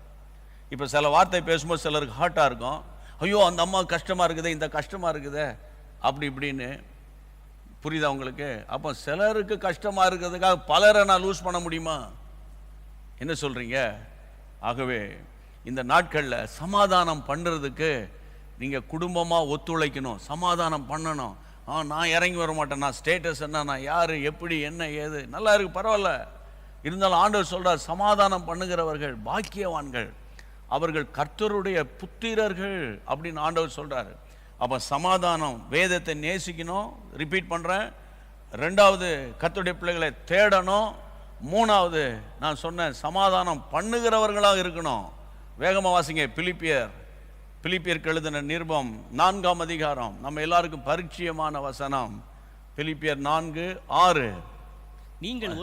இப்போ சில வார்த்தை பேசும்போது சிலருக்கு ஹார்ட்டாக இருக்கும், ஐயோ அந்த அம்மா கஷ்டமாக இருக்குதே, இந்த கஷ்டமாக இருக்குதே அப்படி இப்படின்னு. புரியுதா உங்களுக்கு? அப்போ சிலருக்கு கஷ்டமாக இருக்கிறதுக்காக பலரை நான் லூஸ் பண்ண முடியுமா? என்ன சொல்கிறீங்க? ஆகவே இந்த நாட்களில் சமாதானம் பண்ணுறதுக்கு நீங்கள் குடும்பமாக ஒத்துழைக்கணும், சமாதானம் பண்ணணும். நான் இறங்கி வர மாட்டேன், நான் ஸ்டேட்டஸ் என்ன, நான் யார், எப்படி, என்ன, ஏது, நல்லா இருக்கு பரவாயில்ல, இருந்தாலும் ஆண்டவர் சொல்கிறார், சமாதானம் பண்ணுகிறவர்கள் பாக்கியவான்கள், அவர்கள் கர்த்தருடைய புத்திரர்கள் அப்படின்னு ஆண்டவர் சொல்கிறார். அப்போ சமாதானம், வேதத்தை நேசிக்கணும், ரிப்பீட் பண்ணுறேன். 2வது கர்த்தருடைய பிள்ளைகளை தேடணும். 3வது நான் சொன்னேன், சமாதானம் பண்ணுகிறவர்களாக இருக்கணும். வேகமாக வாசிங்க. பிலிப்பியருக்கு எழுதின நிருபம் 4ஆம் அதிகாரம், நம்ம எல்லாருக்கும் பரிச்சயமான வசனம். பிலிப்பியர் 4:6.
நீங்கள்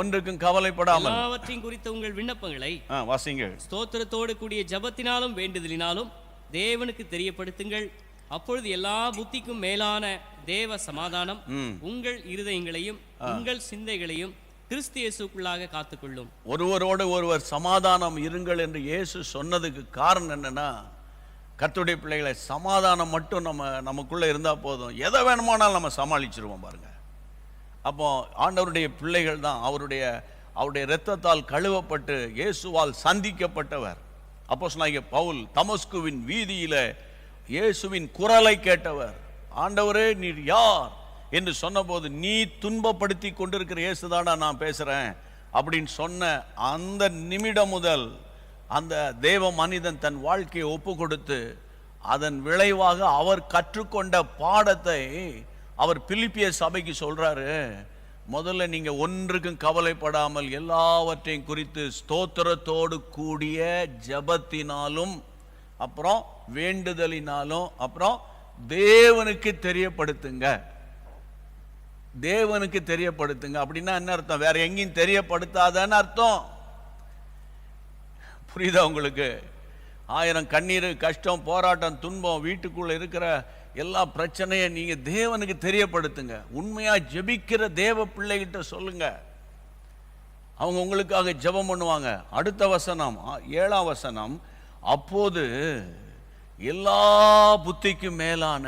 ஒன்றுக்கும் கவலைப்படாமல் எல்லாவற்றையும் குறித்த உங்கள் விண்ணப்பங்களை
வாசிங்க,
ஸ்தோத்திரத்தோடு கூடிய ஜெபத்தினாலும் வேண்டுதலினாலும் தேவனுக்கு தெரியப்படுத்துங்கள். அப்பொழுது எல்லா புத்திக்கும் மேலான தேவ சமாதானம் உங்கள் இருதயங்களையும் உங்கள் சிந்தைகளையும் கிறிஸ்து இயேசுக்குள்ளாக காத்துக்கொள்ளும்.
ஒருவரோடு ஒருவர் சமாதானம் இருங்கள் என்று இயேசு சொன்னதுக்கு காரணம் என்னன்னா, கர்த்தருடைய பிள்ளைகளை சமாதானம் மட்டும் நமக்குள்ள இருந்தா போதும், எதை வேணுமானாலும் நம்ம சமாளிச்சிருவோம் பாருங்க. அப்போ ஆண்டவருடைய பிள்ளைகள் தான் அவருடைய இரத்தத்தால் கழுவப்பட்டு இயேசுவால் சந்திக்கப்பட்டவர். அப்போஸ்தலனாகிய பவுல் தமஸ்குவின் வீதியில இயேசுவின் குரலை கேட்டவர். ஆண்டவரே நீர் யார் என்று சொன்னபோது, நீ துன்பப்படுத்தி கொண்டிருக்கிற இயேசுதானா நான் பேசுறேன் அப்படின்னு சொன்ன அந்த நிமிடம் முதல் அந்த தேவ மனிதன் தன் வாழ்க்கையை ஒப்பு கொடுத்து, அதன் விளைவாக அவர் கற்றுக்கொண்ட பாடத்தை அவர் பிலிப்பிய சபைக்கு சொல்றாரு. முதல்ல நீங்க ஒன்றுக்கும் கவலைப்படாமல் எல்லாவற்றையும் குறித்து ஸ்தோத்திரத்தோடு கூடிய ஜபத்தினாலும் அப்புறம் வேண்டுதலினாலும் அப்புறம் தேவனுக்கு தெரியப்படுத்துங்க. தேவனுக்கு தெரியப்படுத்துங்க அப்படின்னா என்ன அர்த்தம்? வேற எங்கேயும் தெரியப்படுத்தாதன்னு அர்த்தம். புரியுதா உங்களுக்கு? 1000 கண்ணீர், கஷ்டம், போராட்டம், துன்பம், வீட்டுக்குள்ள இருக்கிற எல்லா பிரச்சனையும் நீங்க தேவனுக்கு தெரியப்படுத்துங்க. உண்மையா ஜெபிக்கிற தேவ பிள்ளைகிட்ட சொல்லுங்க, அவங்க உங்களுக்காக ஜெபம் பண்ணுவாங்க. அடுத்த வசனம் 7ஆம் வசனம், அப்போது எல்லா புத்திக்கும் மேலான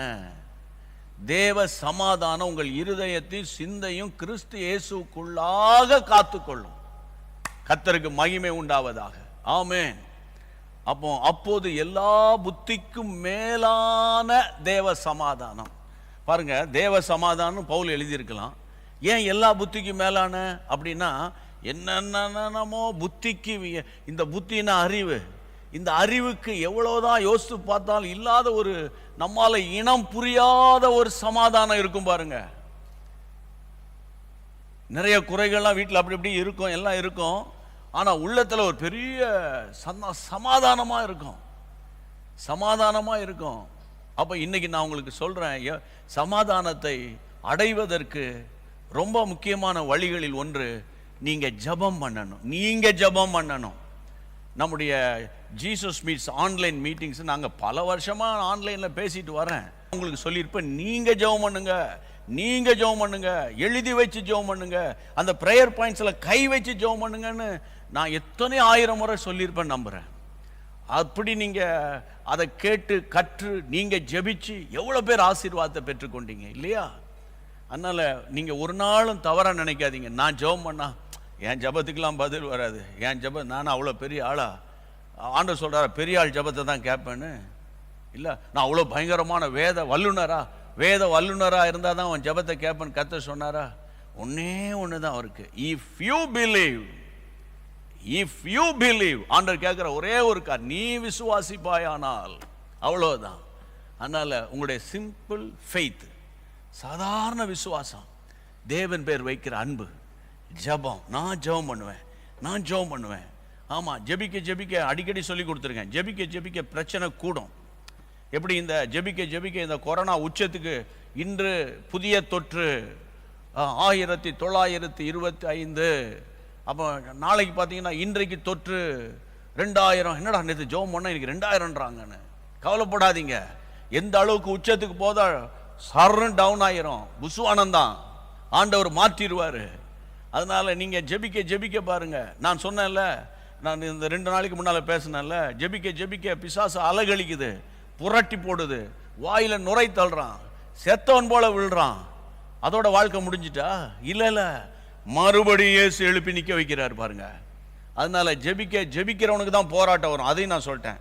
தேவ சமாதானம் உங்கள் இருதயத்தையும் சிந்தையும் கிறிஸ்து இயேசுக்குள்ளாக காத்துக்கொள்ளும். கர்த்தருக்கு மகிமை உண்டாவதாக. ஆமென். அப்போது எல்லா புத்திக்கும் மேலான தேவ சமாதானம். பாருங்க, தேவ சமாதானம் பவுல் எழுதியிருக்கலாம். ஏன் எல்லா புத்திக்கும் மேலான அப்படின்னா, என்னென்னமோ புத்திக்கு, இந்த புத்தினா அறிவு, இந்த அறிவுக்கு எவ்வளவுதான் யோசித்து பார்த்தாலும் இல்லாத ஒரு, நம்மால இனம் புரியாத ஒரு சமாதானம் இருக்கும் பாருங்க. நிறைய குறைகள்லாம் வீட்டில் அப்படி இப்படி இருக்கும், எல்லாம் இருக்கும். ஆனா உள்ளத்துல ஒரு பெரிய சமாதானமா இருக்கும், சமாதானமா இருக்கும். அப்ப இன்னைக்கு நான் உங்களுக்கு சொல்றேன், சமாதானத்தை அடைவதற்கு ரொம்ப முக்கியமான வழிகளில் ஒன்று, நீங்க ஜெபம் பண்ணணும். நீங்க ஜெபம் பண்ணணும். நம்முடைய ஜீசஸ் மீட்ஸ் ஆன்லைன் மீட்டிங்ஸ் நாங்க பல வருஷமா ஆன்லைன்ல பேசிட்டு வரேன். உங்களுக்கு சொல்லியிருப்பேன், நீங்க ஜெபம் பண்ணுங்க, நீங்க ஜெபம் பண்ணுங்க, எழுதி வச்சு ஜெபம் பண்ணுங்க, அந்த பிரேயர் பாயிண்ட்ஸ்ல கை வச்சு ஜெபம் பண்ணுங்கன்னு நான் எத்தனை 1000 முறை சொல்லியிருப்பேன் நம்புறேன். அப்படி நீங்க அதை கேட்டு கற்று நீங்க ஜெபிச்சு எவ்வளவு பேர் ஆசீர்வாதத்தை பெற்றுக்கொண்டீங்க இல்லையா? அதனால நீங்க ஒரு நாளும் தவறா நினைக்காதீங்க, நான் ஜெபம் பண்ணா என் ஜபத்துக்கெல்லாம் பதில் வராது, என் ஜபம் நான் அவ்வளோ பெரிய ஆளா? ஆண்டவர் சொல்றாரு பெரிய ஆள் ஜபத்தை தான் கேட்பேன்னு. இல்லை, நான் அவ்வளோ பயங்கரமான வேத வல்லுனரா இருந்தால் தான் அவன் ஜபத்தை கேட்பேன்னு கர்த்தர் சொன்னாரா? ஒன்னே ஒன்று தான் அவருக்கு, இஃப் யூ பிலீவ் ஆண்டவர் கேட்குற ஒரே ஒரு நீ விசுவாசிப்பாயானால், அவ்வளோதான். அதனால உங்களுடைய சிம்பிள் ஃபெய்த், சாதாரண விசுவாசம், தேவன் பேர் வைக்கிற அன்பு, ஜபம். நான் ஜெபம் பண்ணுவேன். ஆமா, ஜெபிக்க அடிக்கடி சொல்லி கொடுத்துருக்கேன். ஜெபிக்க பிரச்சனை கூடும். எப்படி இந்த ஜெபிக்க இந்த கொரோனா உச்சத்துக்கு இன்று புதிய தொற்று 1925, அப்போ நாளைக்கு பார்த்தீங்கன்னா இன்றைக்கு தொற்று 2000. என்னடா நேற்று ஜெபம் பண்ண இன்னைக்கு 2000ன்றாங்கன்னு. கவலைப்படாதீங்க, எந்த அளவுக்கு உச்சத்துக்கு போதா சர்ன்னு டவுன் ஆயிரும். புசுவானந்தான், ஆண்டவர் மாற்றிடுவாரு. அதனால நீங்க ஜெபிக்க பாருங்க. நான் சொன்னேன்ல, நான் இந்த 2 நாளைக்கு முன்னால பேசினேன்ல, ஜெபிக்க பிசாசு அலகழிக்குது, புரட்டி போடுது, வாயில நுரை தள்ளுறான், செத்தவன் போல விழுறான். அதோட வாழ்க்கை முடிஞ்சிட்டா? இல்ல, மறுபடியும் இயேசு எழுப்பி நிக்க வைக்கிறார் பாருங்க. அதனால ஜெபிக்கிறவனுக்கு தான் போராட்டம் வரும். அதையும் நான் சொல்லிட்டேன்,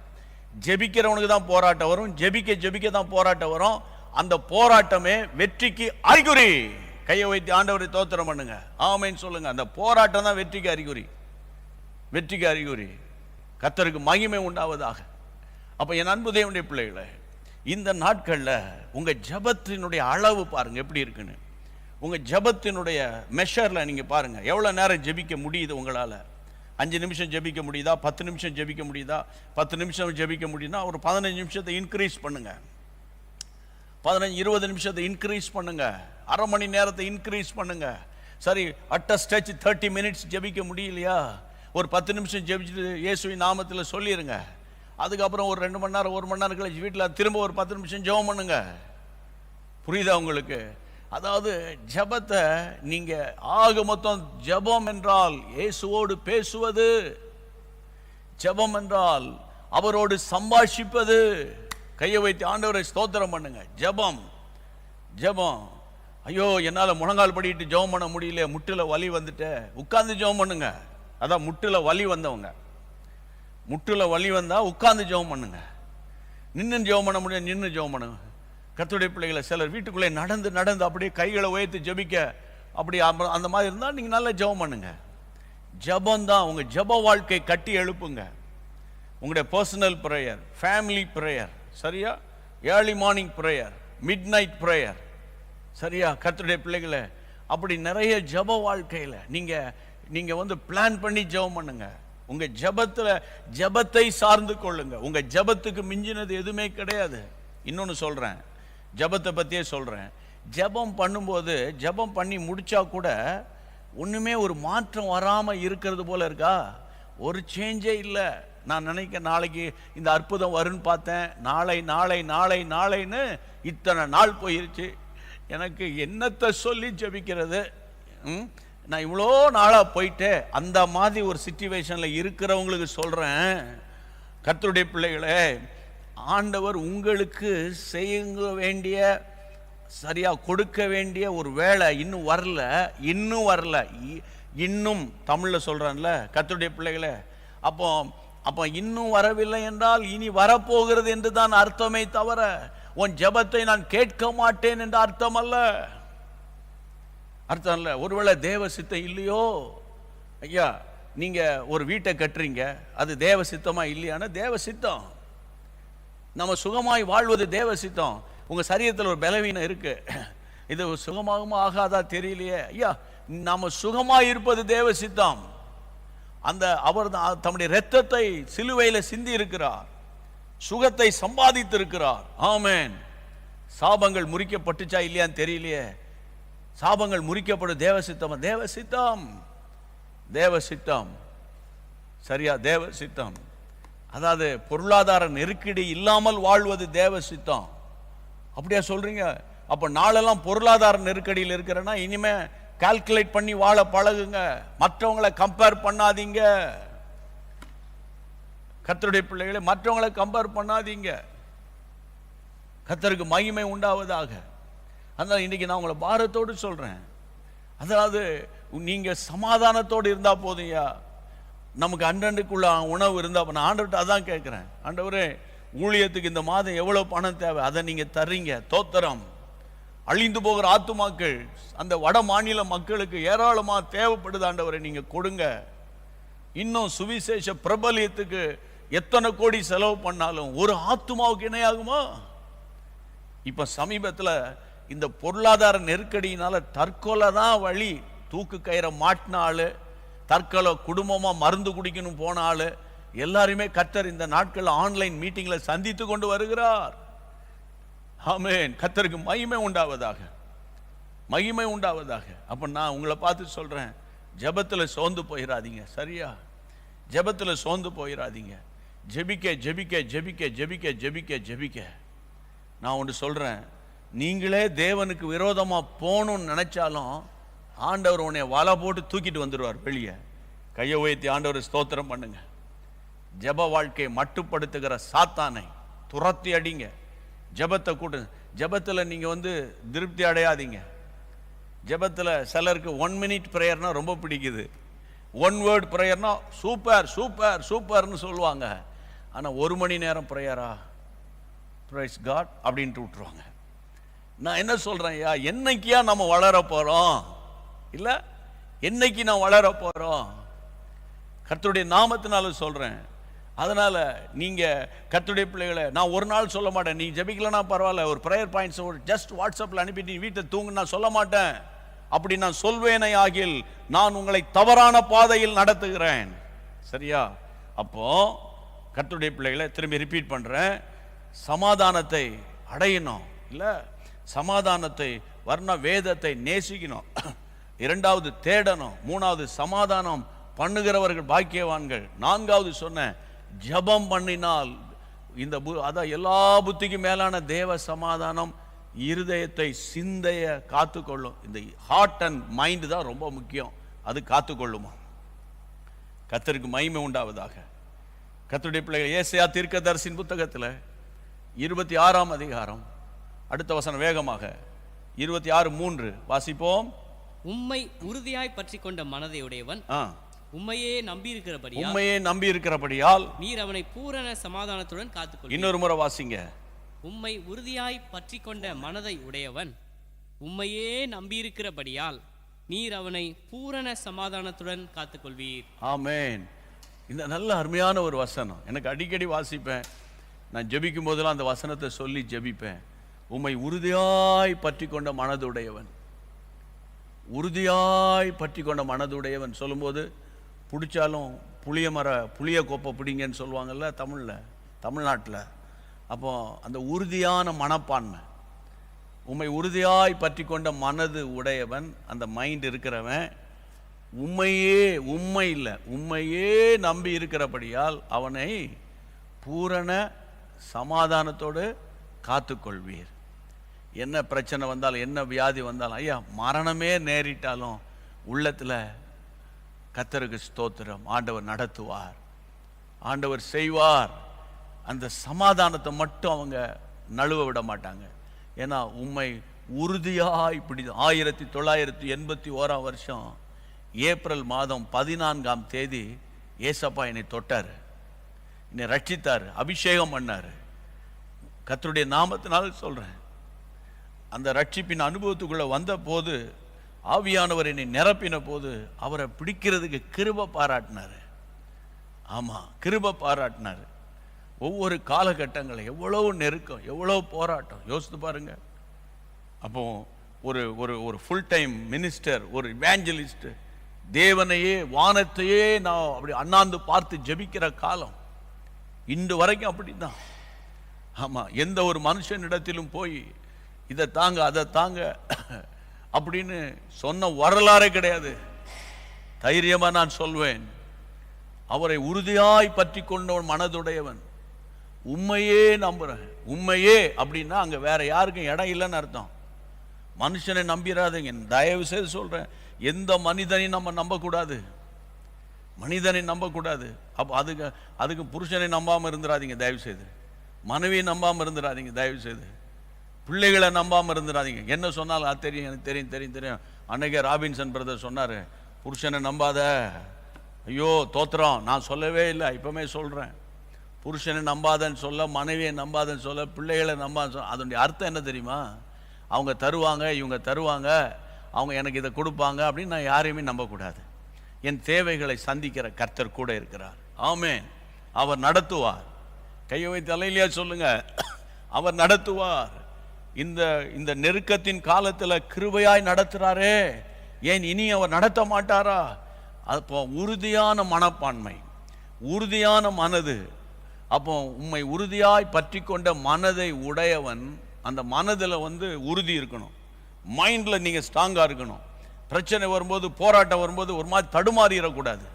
ஜெபிக்கிறவனுக்கு தான் போராட்டம் வரும், ஜெபிக்க தான் போராட்டம் வரும். அந்த போராட்டமே வெற்றிக்கு அறிகுறி. கையை வைத்து ஆண்டவரை தோத்திரம் பண்ணுங்க, ஆமென் சொல்லுங்க. அந்த போராட்டம் தான் வெற்றிக்கு அறிகுறி. கர்த்தருக்கு மகிமை உண்டாவதாக. அப்ப என் அன்பு தேவனுடைய பிள்ளைகளே, இந்த நாட்கள்ல உங்க ஜபத்தினுடைய அளவு பாருங்க எப்படி இருக்குன்னு. உங்க ஜபத்தினுடைய மெஷர்ல நீங்க பாருங்க, எவ்வளவு நேரம் ஜெபிக்க முடியுது உங்களால. 5 நிமிஷம் ஜெபிக்க முடியுதா? 10 நிமிஷம் ஜெபிக்க முடியுதா? 10 நிமிஷம் ஜெபிக்க முடியுதுன்னா ஒரு 15 நிமிஷத்தை இன்க்ரீஸ் பண்ணுங்க, 15-20 நிமிஷத்தை இன்க்ரீஸ் பண்ணுங்க, அரை மணி நேரத்தை இன்க்ரீஸ் பண்ணுங்க. சரி, அட் அ ஸ்ட்ரெச் 30 மினிட்ஸ் ஜெபிக்க முடியலையா? ஒரு 10 நிமிஷம் ஜெபிச்சுட்டு இயேசுவின் நாமத்தில் சொல்லிடுங்க. அதுக்கப்புறம் ஒரு 2 மணி நேரம் 1 மணி நேரம் கழிச்சு வீட்டில் திரும்ப ஒரு 10 நிமிஷம் ஜெபம் பண்ணுங்க. புரியுதா உங்களுக்கு? அதாவது ஜெபத்தை நீங்க ஆக மொத்தம் ஜெபம் என்றால் இயேசுவோடு பேசுவது, ஜெபம் என்றால் அவரோடு சம்பாஷிப்பது. கையை வைத்து ஆண்டவரை ஸ்தோத்திரம் பண்ணுங்க. ஜெபம் ஜெபம். ஐயோ என்னால் முழங்கால் படிட்டு ஜெபம் பண்ண முடியல, முட்டில் வலி வந்துட்டு, உட்கார்ந்து ஜெபம் பண்ணுங்க. அதான் முட்டில் வலி வந்தவங்க, முட்டில் வலி வந்தா உட்கார்ந்து ஜெபம் பண்ணுங்க. நின்று ஜெபம் பண்ண முடியாது, நின்று ஜெபம் பண்ணுங்க. கர்த்தருடைய பிள்ளைகளை சிலர் வீட்டுக்குள்ளே நடந்து நடந்து அப்படியே கைகளை உயர்த்தி ஜெபிக்க, அப்படி அந்த மாதிரி இருந்தால் நீங்கள் நல்லா ஜெபம் பண்ணுங்க. ஜெபம் தான் உங்கள் ஜெப வாழ்க்கை கட்டி எழுப்புங்க. உங்களுடைய பர்சனல் ப்ரேயர், ஃபேமிலி ப்ரேயர், சரியா, early morning prayer, mid night prayer, சரியா. கர்த்தருடைய பிள்ளைகளை அப்படி நிறைய ஜெப வாழ்க்கையில் நீங்கள் வந்து பிளான் பண்ணி ஜெபம் பண்ணுங்க. உங்க ஜெபத்தை சார்ந்து கொள்ளுங்க. உங்க ஜெபத்துக்கு மிஞ்சினது எதுவுமே கிடையாது. இன்னொன்று சொல்றேன், ஜெபத்தை பற்றியே சொல்கிறேன். ஜெபம் பண்ணும்போது ஜெபம் பண்ணி முடித்தா கூட ஒன்றுமே ஒரு மாற்றம் வராமல் இருக்கிறது போல இருக்கா? ஒரு சேஞ்சே இல்லை. நான் நினைக்க நாளைக்கு இந்த அற்புதம் வரும்னு பார்த்தேன், நாளை நாளை நாளை நாளைன்னு இத்தனை நாள் போயிருச்சு. எனக்கு என்னத்தை சொல்லி ஜெபிக்கிறது? நான் இவ்வளோ நாளாக போயிட்டு அந்த மாதிரி ஒரு சிச்சுவேஷனில் இருக்கிறவங்களுக்கு சொல்கிறேன், கர்த்தருடைய பிள்ளைகளே, ஆண்டவர் உங்களுக்கு செய்ய வேண்டிய, சரியா கொடுக்க வேண்டிய ஒரு வேலை இன்னும் வரல, இன்னும் வரல, இன்னும் தமிழில் சொல்கிறேன்ல கர்த்தருடைய பிள்ளைகளே. அப்போ இன்னும் வரவில்லை என்றால் இனி வரப்போகிறது என்று தான் அர்த்தமே தவிர உன் ஜெபத்தை நான் கேட்க மாட்டேன் என்ற அர்த்தம் அல்ல, அர்த்தம் இல்லை. ஒருவேளை தேவ சித்தம் இல்லையோ, ஐயா நீங்க ஒரு வீட்டை கட்டுறீங்க, அது தேவ சித்தமா இல்லையானா தேவ சித்தம். நம்ம சுகமாய் வாழ்வது தேவ சித்தம். உங்க சரீரத்தில் ஒரு பலவீனம் இருக்கு, இது சுகமாகுமா ஆகாதா தெரியலையே, ஐயா நாம சுகமாய் இருப்பது தேவ சித்தம். அவர் தம்முடைய இரத்தத்தை சிலுவையில சிந்தி இருக்கிறார், சுகத்தை சம்பாதித்து இருக்கிறார். ஆமென். சாபங்கள் முறிக்கப்பட்டுச்சா இல்லையான்னு தெரியலையே, சாபங்கள் முறிக்கப்படும் தேவ சித்தம், தேவ சித்தம், தேவ சித்தம், சரியா, தேவ சித்தம். அதாவது பொருளாதார நெருக்கடி இல்லாமல் வாழ்வது தேவ சித்தம். அப்படியா சொல்றீங்க? அப்ப நாளெல்லாம் பொருளாதார நெருக்கடியில் இருக்கிறேன்னா இனிமே கால்குலேட் பண்ணி வாழ பழகுங்க, மற்றவங்களை கம்பேர் பண்ணாதீங்க. கர்த்தருடைய பிள்ளைகளை மற்றவங்களை கம்பேர் பண்ணாதீங்க. கர்த்தருக்கு மகிமை உண்டாவதாக. அதனால இன்னைக்கு நான் உங்களை பாரத்தோடு சொல்றேன், அதாவது நீங்க சமாதானத்தோடு இருந்தா போதும்யா. நமக்கு அன்றன்றைக்குள்ள உணவு இருந்தா, நான் ஆண்டவர்கிட்ட அதான் கேட்கிறேன், ஆண்டவரே ஊழியத்துக்கு இந்த மாதம் எவ்வளவு பணம் தேவை, அதை நீங்க தர்றீங்க, தோத்திரம். அழிந்து போகிற ஆத்துமாக்கள் அந்த வட மாநில மக்களுக்கு ஏராளமா தேவைப்படுது, ஆண்டவரை நீங்க கொடுங்க. இன்னும் சுவிசேஷ பிரபலியத்துக்கு எத்தனை கோடி செலவு பண்ணாலும் ஒரு ஆத்துமாவுக்கு இணையாகுமா? இப்ப சமீபத்தில் இந்த பொருளாதார நெருக்கடியினால தற்கொலை தான் வழி. தூக்கு கயிறை மாட்டின ஆளு, தற்கொலை குடும்பமா மருந்து குடிக்கணும் போன ஆளு எல்லாருமே கர்த்தர் இந்த நாட்கள் ஆன்லைன் மீட்டிங்ல சந்தித்து கொண்டு வருகிறார். ஆமென். கர்த்தருக்கு மகிமை உண்டாவதாக, மகிமை உண்டாவதாக. அப்ப நான் உங்களை பார்த்து சொல்றேன், ஜெபத்துல சோர்ந்து போயிடாதீங்க, சரியா? ஜெபத்துல சோர்ந்து போயிடாதீங்க. ஜெபிக்க ஜெபிக்க ஜெபிக்க ஜெபிக்க ஜெபிக்க ஜெபிக்க. நான் ஒன்று சொல்றேன், நீங்களே தேவனுக்கு விரோதமா போகணும்னு நினைச்சாலும் ஆண்டவர் உன்னை வலை போட்டு தூக்கிட்டு வந்துடுவார் வெளியே. கையை உயர்த்தி ஆண்டவர் ஸ்தோத்திரம் பண்ணுங்க. ஜெப வாழ்க்கையை மட்டுப்படுத்துகிற சாத்தானை துரத்தி அடிங்க. ஜெபத்தை கூட்டு. ஜெபத்தில் நீங்கள் திருப்தி அடையாதீங்க. ஜெபத்தில் சிலருக்கு 1 minute ப்ரேயர்னா ரொம்ப பிடிக்குது, 1 word ப்ரேயர்னா சூப்பர் சூப்பர் சூப்பர்னு சொல்லுவாங்க. ஆனால் 1 மணி நேரம் ப்ரேயரா, பிரைஸ் காட் அப்படின்ட்டு விட்டுருவாங்க. நான் என்ன சொல்கிறேன், என்னைக்கியா நம்ம வளர போகிறோம்? இல்லை, என்னைக்கு நான் வளர போகிறோம்? கர்த்தருடைய நாமத்தினால சொல்கிறேன். அதனால் நீங்கள் கர்த்தருடைய பிள்ளைகளை நான் ஒரு நாள் சொல்ல மாட்டேன், நீ ஜெபிக்கலன்னா பரவாயில்ல, ஒரு ப்ரேயர் பாயிண்ட்ஸ் ஜஸ்ட் வாட்ஸ்அப்பில் அனுப்பிட்டு நீ வீட்டை தூங்கு நான் சொல்ல மாட்டேன். அப்படி நான் சொல்வேனே ஆகில் நான் உங்களை தவறான பாதையில் நடத்துகிறேன், சரியா? அப்போ கர்த்தருடைய பிள்ளைகளை திரும்பி ரிப்பீட் பண்ணுறேன், சமாதானத்தை அடையணும், இல்லை சமாதானத்தை வர்ண வேதத்தை நேசிக்கணும், 2வது தேடணும், 3வது சமாதானம் பண்ணுகிறவர்கள் பாக்கியவான்கள், 4வது சொன்ன ஜெபம் பண்ணினால் இந்த அதான் எல்லா புத்திக்கும் மேலான தேவ சமாதானம் இருதயத்தை சிந்தைய காத்துக்கொள்ளும். இந்த ஹார்ட் அண்ட் மைண்ட் தான் ரொம்ப முக்கியம். அது காத்துக்கொள்ளுமா? கர்த்தருக்கு மகிமை உண்டாவதாக. கர்த்தருடைய பிள்ளைகள், ஏசாயா தீர்க்கதரிசியின் புத்தகத்தில் 26ஆம் அதிகாரம் அடுத்த வசனம் வேகமாக 26:3 வாசிப்போம்.
உம்மை உறுதியாய் பற்றி கொண்ட மனதை உடையவன் உம்மையே நம்பி இருக்கிறபடியால்
நீர் அவனை
பூரண சமாதானத்துடன் காத்துக்கொள்.
இன்னொரு முறை வாசிங்க.
உம்மை உறுதியாய் பற்றி கொண்ட மனதை உடையவன் உம்மையே நம்பியிருக்கிறபடியால் நீர் அவனை பூரண சமாதானத்துடன் காத்துக்கொள்வீர்.
ஆமென். இந்த நல்ல அருமையான ஒரு வசனம் எனக்கு அடிக்கடி வாசிப்பேன். நான் ஜெபிக்கும் போதெல்லாம் அந்த வசனத்தை சொல்லி ஜெபிப்பேன். உம்மை உறுதியாய் பற்றி கொண்ட மனதுடையவன், உறுதியாய் பற்றி கொண்ட மனதுடையவன் சொல்லும்போது, பிடிச்சாலும் புளிய கோப்பை பிடிங்கன்னு சொல்லுவாங்கல்ல தமிழ்நாட்டில். அப்போ அந்த உறுதியான மனப்பான்மை, உம்மை உறுதியாய் பற்றி கொண்ட மனது உடையவன், அந்த மைண்ட் இருக்கிறவன் உம்மையே நம்பி இருக்கிறபடியால் அவனை பூரண சமாதானத்தோடு காத்துக்கொள்வீர். என்ன பிரச்சனை வந்தாலும், என்ன வியாதி வந்தாலும், ஐயா மரணமே நேரிட்டாலும் உள்ளத்தில் கர்த்தருக்கு ஸ்தோத்திரம், ஆண்டவர் நடத்துவார், ஆண்டவர் செய்வார். அந்த சமாதானத்தை மட்டும் அவங்க நழுவ விட மாட்டாங்க. ஏன்னா உம்மை உறுதியாய் இப்படி 1981ஆம் வருஷம் ஏப்ரல் மாதம் 14ஆம் தேதி ஏசப்பா என்னை தொட்டார், என்னை ரட்சித்தார், அபிஷேகம் பண்ணார். கர்த்தருடைய நாமத்தினால சொல்கிறேன். அந்த ரட்சிப்பின் அனுபவத்துக்குள்ளே வந்த போது ஆவியானவர் என்னை நிரப்பின போது அவரை பிடிக்கிறதுக்கு கிருபை பாராட்டினார். ஆமாம், கிருபை பாராட்டினார். ஒவ்வொரு காலகட்டங்களில் எவ்வளவு நெருக்கம், எவ்வளோ போராட்டம் யோசித்து பாருங்க. அப்போ ஒரு ஃபுல் டைம் மினிஸ்டர், ஒரு இவாஞ்சலிஸ்ட், தேவனையே வானத்தையே நான் அப்படி அண்ணாந்து பார்த்து ஜெபிக்கிற காலம் இன்று வரைக்கும் அப்படி தான். ஆமாம், எந்த ஒரு மனுஷனிடத்திலும் போய் இதை தாங்க அதை தாங்க அப்படின்னு சொன்ன வரலாறே கிடையாது. தைரியமா நான் சொல்வேன், அவரை உறுதியாய் பற்றி கொண்டவன் மனதுடையவன், உண்மையே நம்புறேன். உண்மையே அப்படின்னா அங்க வேற யாருக்கும் இடம் இல்லைன்னு அர்த்தம். மனுஷனை நம்பிடாதீங்க, தயவு செய்து சொல்றேன். எந்த மனிதனையும் நம்ம நம்பக்கூடாது, மனிதனை நம்பக்கூடாது. அப்போ அதுக்கு புருஷனை நம்பாமல் இருந்துடாதீங்க தயவு செய்து, மனைவியை நம்பாமல் இருந்துடாதீங்க தயவு செய்து, பிள்ளைகளை நம்பாமல் இருந்துடாதீங்க. என்ன சொன்னாலும் அது தெரியும், எனக்கு தெரியும் தெரியும் தெரியும். அன்னைக்கே ராபின்சன் பிரதர் சொன்னார், புருஷனை நம்பாத. ஐயோ தோத்திரம், நான் சொல்லவே இல்லை, இப்போமே சொல்கிறேன். புருஷனை நம்பாதன்னு சொல்ல, மனைவியை நம்பாதன்னு சொல்ல, பிள்ளைகளை நம்பாதன்னு சொல்ல, அதனுடைய அர்த்தம் என்ன தெரியுமா? அவங்க தருவாங்க, இவங்க தருவாங்க, அவங்க எனக்கு இதை கொடுப்பாங்க அப்படின்னு நான் யாரையுமே நம்பக்கூடாது. என் தேவைகளை சந்திக்கிற கர்த்தர் கூட இருக்கிறார். ஆமென். அவர் நடத்துவார். கையை வைத்து தலையிலேயே சொல்லுங்க, அவர் நடத்துவார். இந்த நெருக்கத்தின் காலத்தில் கிருபையாய் நடத்துறாரே, ஏன் இனி அவர் நடத்த மாட்டாரா? அப்போ உறுதியான மனப்பான்மை, உறுதியான மனது. அப்போ உம்மை உறுதியாய் பற்றி கொண்ட மனதை உடையவன், அந்த மனதில் உறுதி இருக்கணும், மைண்டில் நீங்கள் ஸ்ட்ராங்காக இருக்கணும். பிரச்சனை வரும்போது, போராட்டம் வரும்போது ஒரு மாதிரி தடுமாறிடக்கூடாது.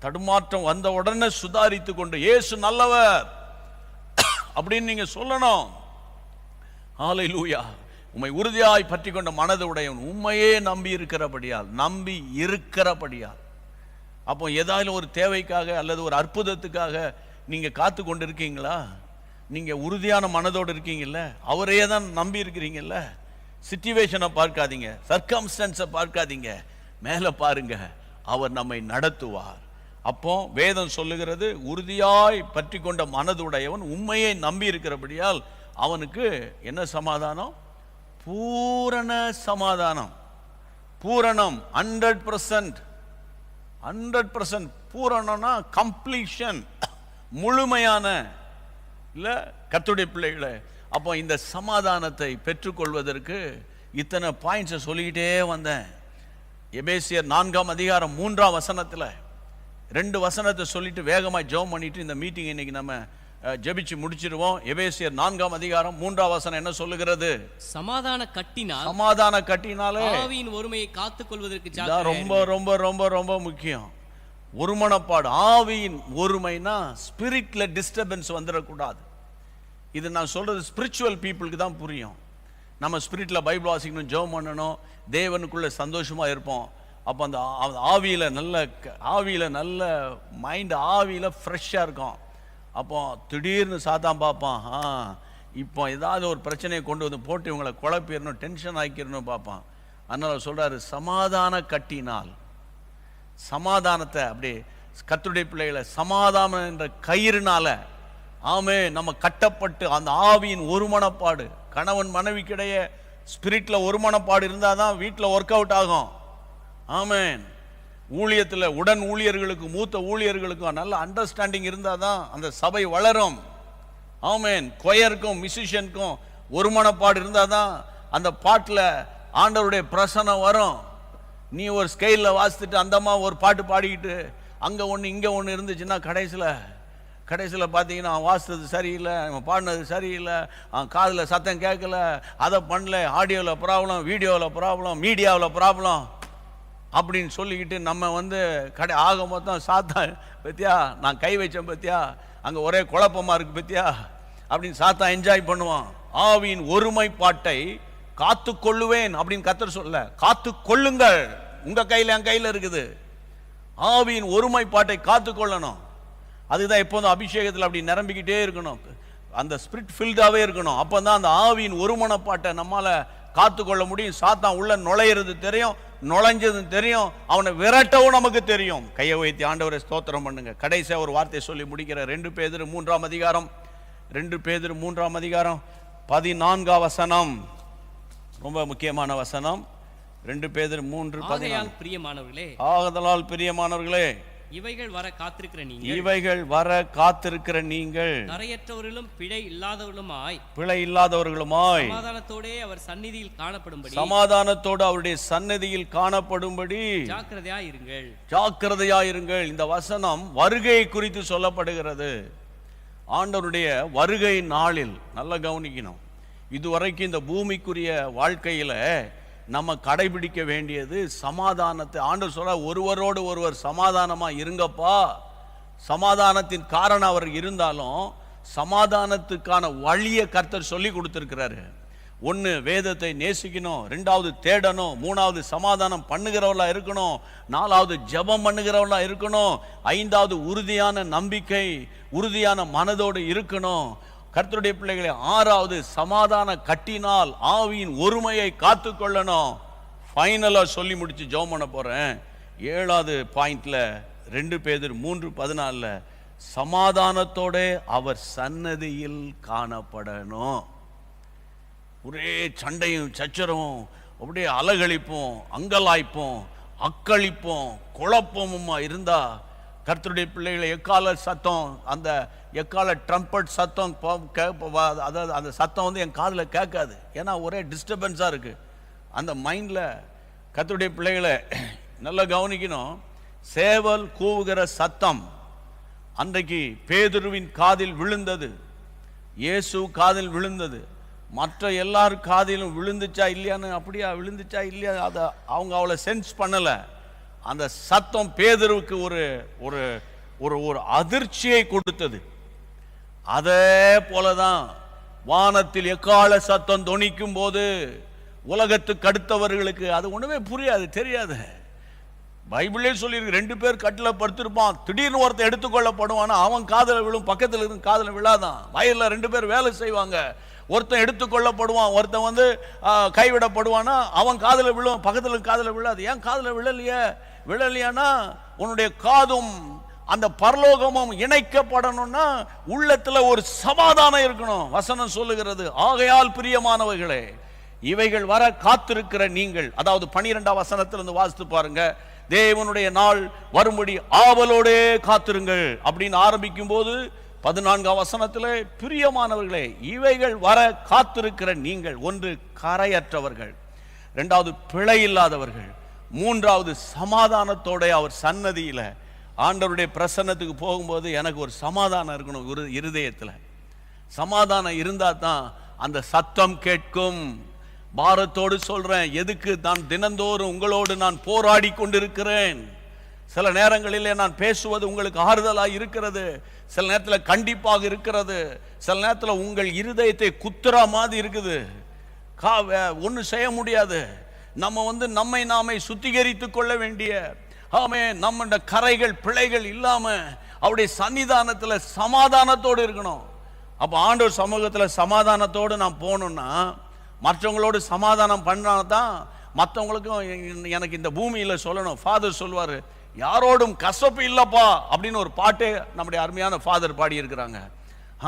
தடுமாற்றம் வந்த உடனே சுதாரித்து கொண்டு இயேசு நல்லவர் அப்படின்னு நீங்க சொல்லணும். ஹல்லேலூயா. உம்மை உறுதியாய் பற்றி கொண்ட மனது உடையவன், உண்மையே நம்பி இருக்கிறபடியால். அப்போ ஏதாவது ஒரு தேவைக்காக அல்லது ஒரு அற்புதத்துக்காக நீங்க காத்து கொண்டு இருக்கீங்களா? நீங்க உறுதியான மனதோடு இருக்கீங்கல்ல, அவரையே தான் நம்பி இருக்கிறீங்கல்ல. சிச்சுவேஷனை பார்க்காதீங்க, சர்க்கம்ஸ்டன்ஸை பார்க்காதீங்க, மேலே பாருங்க, அவர் நம்மை நடத்துவார். அப்போ வேதம் சொல்லுகிறது, உறுதியாய் பற்றி கொண்ட மனதுடையவன் உண்மையை நம்பி இருக்கிறபடியால் அவனுக்கு என்ன சமாதானம்? பூரண சமாதானம். பூரணம் 100%. பூரணம்னா கம்ப்ளீஷன், முழுமையான இல்ல கர்த்தருடைய பிள்ளைகளை. அப்போ இந்த சமாதானத்தை பெற்றுக்கொள்வதற்கு இத்தனை பாயிண்ட்ஸை சொல்லிக்கிட்டே வந்தேன். எபேசியர் 4ஆம் அதிகாரம் 3ஆம் வசனத்தில் 2 வசனத்தை சொல்லிட்டு வேகமாக ஜெபம் பண்ணிட்டு இந்த மீட்டிங் இன்னைக்கு நம்ம ஜெபிச்சு முடிச்சிருவோம். எபேசியர் 4ஆம் அதிகாரம் 3ஆம் வசனம் என்ன சொல்லுகிறது? சமாதான கட்டினாலே
ஆவியின் ஒருமையை காத்துக்கொள்வதற்கு
ரொம்ப ரொம்ப ரொம்ப ரொம்ப முக்கியம். ஒருமனப்பாடு, ஆவியின் ஒருமைனா ஸ்பிரிட்ல டிஸ்டர்பன்ஸ் வந்துடக்கூடாது. இது நான் சொல்றது ஸ்பிரிச்சுவல் பீப்புளுக்கு தான் புரியும். நம்ம ஸ்பிரிட்ல பைபிள் வாசிக்கணும், ஜெபம் பண்ணணும், தேவனுக்குள்ள சந்தோஷமா இருப்போம். அப்போ அந்த ஆவியில் நல்ல மைண்ட், ஆவியில் ஃப்ரெஷ்ஷாக இருக்கும். அப்போ திடீர்னு சாத்தான் பார்ப்பான், இப்போ ஏதாவது ஒரு பிரச்சனையை கொண்டு வந்து போட்டு இவங்களை குழப்பிடணும், டென்ஷன் ஆக்கிடணும் பார்ப்பான். அதனால் சொல்கிறாரு, சமாதான கட்டினால், சமாதானத்தை அப்படி கர்த்தருடைய பிள்ளைகளை சமாதானம் என்ற கயிறுனால நம்ம கட்டப்பட்டு அந்த ஆவியின் ஒருமனப்பாடு, கணவன் மனைவிக்கிடையே ஸ்பிரிட்ல ஒருமனப்பாடு இருந்தால் தான் வீட்டில் ஒர்க் அவுட் ஆகும். ஆமென். ஊழியத்தில் உடன் ஊழியர்களுக்கும் மூத்த ஊழியர்களுக்கும் நல்ல அண்டர்ஸ்டாண்டிங் இருந்தால் தான் அந்த சபை வளரும். ஆமென். கொயருக்கும் மியூசிஷியனுக்கும் ஒருமனப்பாடு இருந்தால் தான் அந்த பாட்டில் ஆண்டவருடைய பிரசனம் வரும். நீ ஒரு ஸ்கெயிலில் வாசித்துட்டு அந்தம்மா ஒரு பாட்டு பாடிக்கிட்டு அங்கே ஒன்று இங்கே ஒன்று இருந்துச்சுன்னா கடைசியில் பார்த்தீங்கன்னா அவன் வாசித்தது சரியில்லை, அவன் பாடினது சரியில்லை, அவன் காதில் சத்தம் கேட்கல, அதை பண்ணல, ஆடியோவில் ப்ராப்ளம், வீடியோவில் ப்ராப்ளம், மீடியாவில் ப்ராப்ளம் அப்படின்னு சொல்லிக்கிட்டு நம்ம ஆக மொத்தம் சாத்தான் பத்தியா நான் கை வச்சேன் பத்தியா, அங்கே ஒரே குழப்பமாக இருக்கு பத்தியா அப்படின்னு சாத்தான் என்ஜாய் பண்ணுவான். ஆவியின் ஒருமைப்பாட்டை காத்து கொள்ளுவேன் அப்படின்னு கர்த்தர் சொல்ல, காத்து கொள்ளுங்கள், உங்க கையில் என் கையில் இருக்குது. ஆவியின் ஒருமைப்பாட்டை காத்து கொள்ளணும். அதுதான் எப்போதும் அபிஷேகத்தில் அப்படி நிரம்பிக்கிட்டே இருக்கணும், அந்த ஸ்பிரிட் ஃபில்டாகவே இருக்கணும். அப்போ தான் அந்த ஆவியின் ஒருமனப்பாட்டை நம்மால் காத்துக்கொள்ள முடியும். சாத்தான் உள்ள நுழையிறது தெரியும், நுழைஞ்சது தெரியும், அவனை விரட்டவும் நமக்கு தெரியும். கையை வைத்து ஆண்டவரை ஸ்தோத்திரம் பண்ணுங்க. கடைசியாக ஒரு வார்த்தை சொல்லி முடிக்கிற 2 பேதுரு 3ஆம் அதிகாரம் 14 வசனம், ரொம்ப முக்கியமான வசனம். 2 பேதுரு 3:14.
பிரியமானவர்களே,
ஆதலால் பிரியமானவர்களே,
இவைகள் வர காத்திருக்கிற நீங்கள் கரையற்றவர்களும் பிழை இல்லாதவர்களுமாய் சமாதானத்தோடு அவர் சந்நிதியில் அவருடைய சந்நிதியில் காணப்படும்படி ஜாக்கிரதையாயிருங்கள். இந்த வசனம் வருகை குறித்து சொல்லப்படுகிறது. ஆண்டவருடைய வருகை நாளில் நல்லா கவனிக்கணும். இதுவரைக்கும் இந்த பூமிக்குரிய வாழ்க்கையில நம்ம கடைபிடிக்க வேண்டியது சமாதானத்தை. ஆண்டவர் சொல்ற, ஒருவரோடு ஒருவர் சமாதானமா இருங்கப்பா. சமாதானத்தின் காரணம் அவர் இருந்தாலும் சமாதானத்துக்கான வழியை கர்த்தர் சொல்லி கொடுத்திருக்கிறாரு. 1 வேதத்தை நேசிக்கணும், 2வது தேடணும், 3வது சமாதானம் பண்ணுகிறவர்களா இருக்கணும், 4வது ஜெபம் பண்ணுகிறவர்களா இருக்கணும், 5வது உறுதியான நம்பிக்கை, உறுதியான மனதோடு இருக்கணும். கர்த்தருடைய பிள்ளைகளை 6வது சமாதான கட்டினால் ஆவியின் ஒருமையை காத்து கொள்ளணும். ஃபைனலா சொல்லி முடிச்சு ஜெபம் பண்ண போறேன். 7வது பாயிண்ட்ல 2 பேதுரு 3:14 சமாதானத்தோட அவர் சன்னதியில் காணப்படணும். ஒரே சண்டையும் சச்சரவும், அப்படியே அலகளிப்போம், அங்கலாய்ப்போம், அக்களிப்போம், குழப்பமுமா இருந்தா கர்த்தருடைய பிள்ளைகளை எக்கால சத்தம், அந்த எக்கால ட்ரம்பட் சத்தம், அதாவது அந்த சத்தம் என் காதில் கேட்காது. ஏன்னா ஒரே டிஸ்டர்பன்ஸாக இருக்கு அந்த மைண்டில். கர்த்தருடைய பிள்ளைகளை நல்லா கவனிக்கணும். சேவல் கூவுகிற சத்தம் அன்றைக்கு பேதுருவின் காதில் விழுந்தது, இயேசு காதில் விழுந்தது, மற்ற எல்லாரும் காதிலும் விழுந்துச்சா இல்லையான்னு, அப்படியா விழுந்துச்சா இல்லையா அதை அவங்க அவ்வளோ சென்ஸ் பண்ணலை. அந்த சத்தம் பேதுருவுக்கு ஒரு ஒரு ஒரு அதிர்ச்சியை கொடுத்தது. அதே போலதான் வானத்தில் எக்கால சத்தம் தொனிக்கும் போது உலகத்துக்கு அடுத்தவர்களுக்கு அது ஒண்ணுமே புரியாது, தெரியாது. பைபிளே சொல்லியிருக்கு, 2 பேர் கட்டில் படுத்திருப்பான், திடீர்னு ஒருத்தன் எடுத்துக்கொள்ளப்படுவானா அவன் காதல விழும், பக்கத்தில் இருந்து காதல விழாதான். வயலில் 2 பேர் வேலை செய்வாங்க, ஒருத்தன் எடுத்துக்கொள்ளப்படுவான், ஒருத்தன் கைவிடப்படுவானா அவன் காதல விழும், பக்கத்தில் காதல விழாது. ஏன் காதல விழலையானா உன்னுடைய காதும் அந்த பரலோகமும் இணைக்கப்படணும்னா உள்ளத்துல ஒரு சமாதானம் இருக்கணும். வசனம் சொல்லுகிறது, ஆகையால் பிரியமானவர்களே, இவைகள் வர காத்திருக்கிற நீங்கள், அதாவது 12ஆம் வசனத்திலிருந்து வாசித்து பாருங்க. தேவனுடைய நாள் வரும்படி ஆவலோடே காத்திருங்கள் அப்படின்னு ஆரம்பிக்கும் போது 14ஆம் வசனத்திலே, பிரியமானவர்களே இவைகள் வர காத்திருக்கிற நீங்கள், 1 கரையற்றவர்கள், 2வது பிழை இல்லாதவர்கள், 3வது சமாதானத்தோட அவர் சன்னதியில ஆண்டவருடைய பிரசன்னத்துக்கு போகும்போது எனக்கு ஒரு சமாதானம் இருக்கணும். ஒரு இருதயத்தில் சமாதானம் இருந்தா தான் அந்த சத்தம் கேட்கும். பாரத்தோடு சொல்றேன், எதுக்கு நான் தினந்தோறும் உங்களோடு நான் போராடி கொண்டிருக்கிறேன். சில நேரங்களிலே நான் பேசுவது உங்களுக்கு ஆறுதலாக இருக்கிறது, சில நேரத்தில் கண்டிப்பாக இருக்கிறது, சில நேரத்தில் உங்கள் இருதயத்தை குத்துறா மாதிரி இருக்குது.
ஒன்றும் செய்ய முடியாது. நம்ம நம்மை நாமே சுத்திகரித்து கொள்ள வேண்டிய நம்ம கரைகள் பிழைகள் இல்லாம அவருடைய சன்னிதானத்தில் சமாதானத்தோடு இருக்கணும். அப்ப ஆண்டவர் சமூகத்தில் சமாதானத்தோடு நான் போகணும்னா, மற்றவங்களோடு சமாதானம் பண்ணாதான் மற்றவங்களுக்கும் எனக்கு இந்த பூமியில் சொல்லணும். ஃபாதர் சொல்வார், யாரோடும் கசப்பு இல்லப்பா அப்படின்னு ஒரு பாட்டே நம்முடைய அருமையான ஃபாதர் பாடி இருக்கிறாங்க.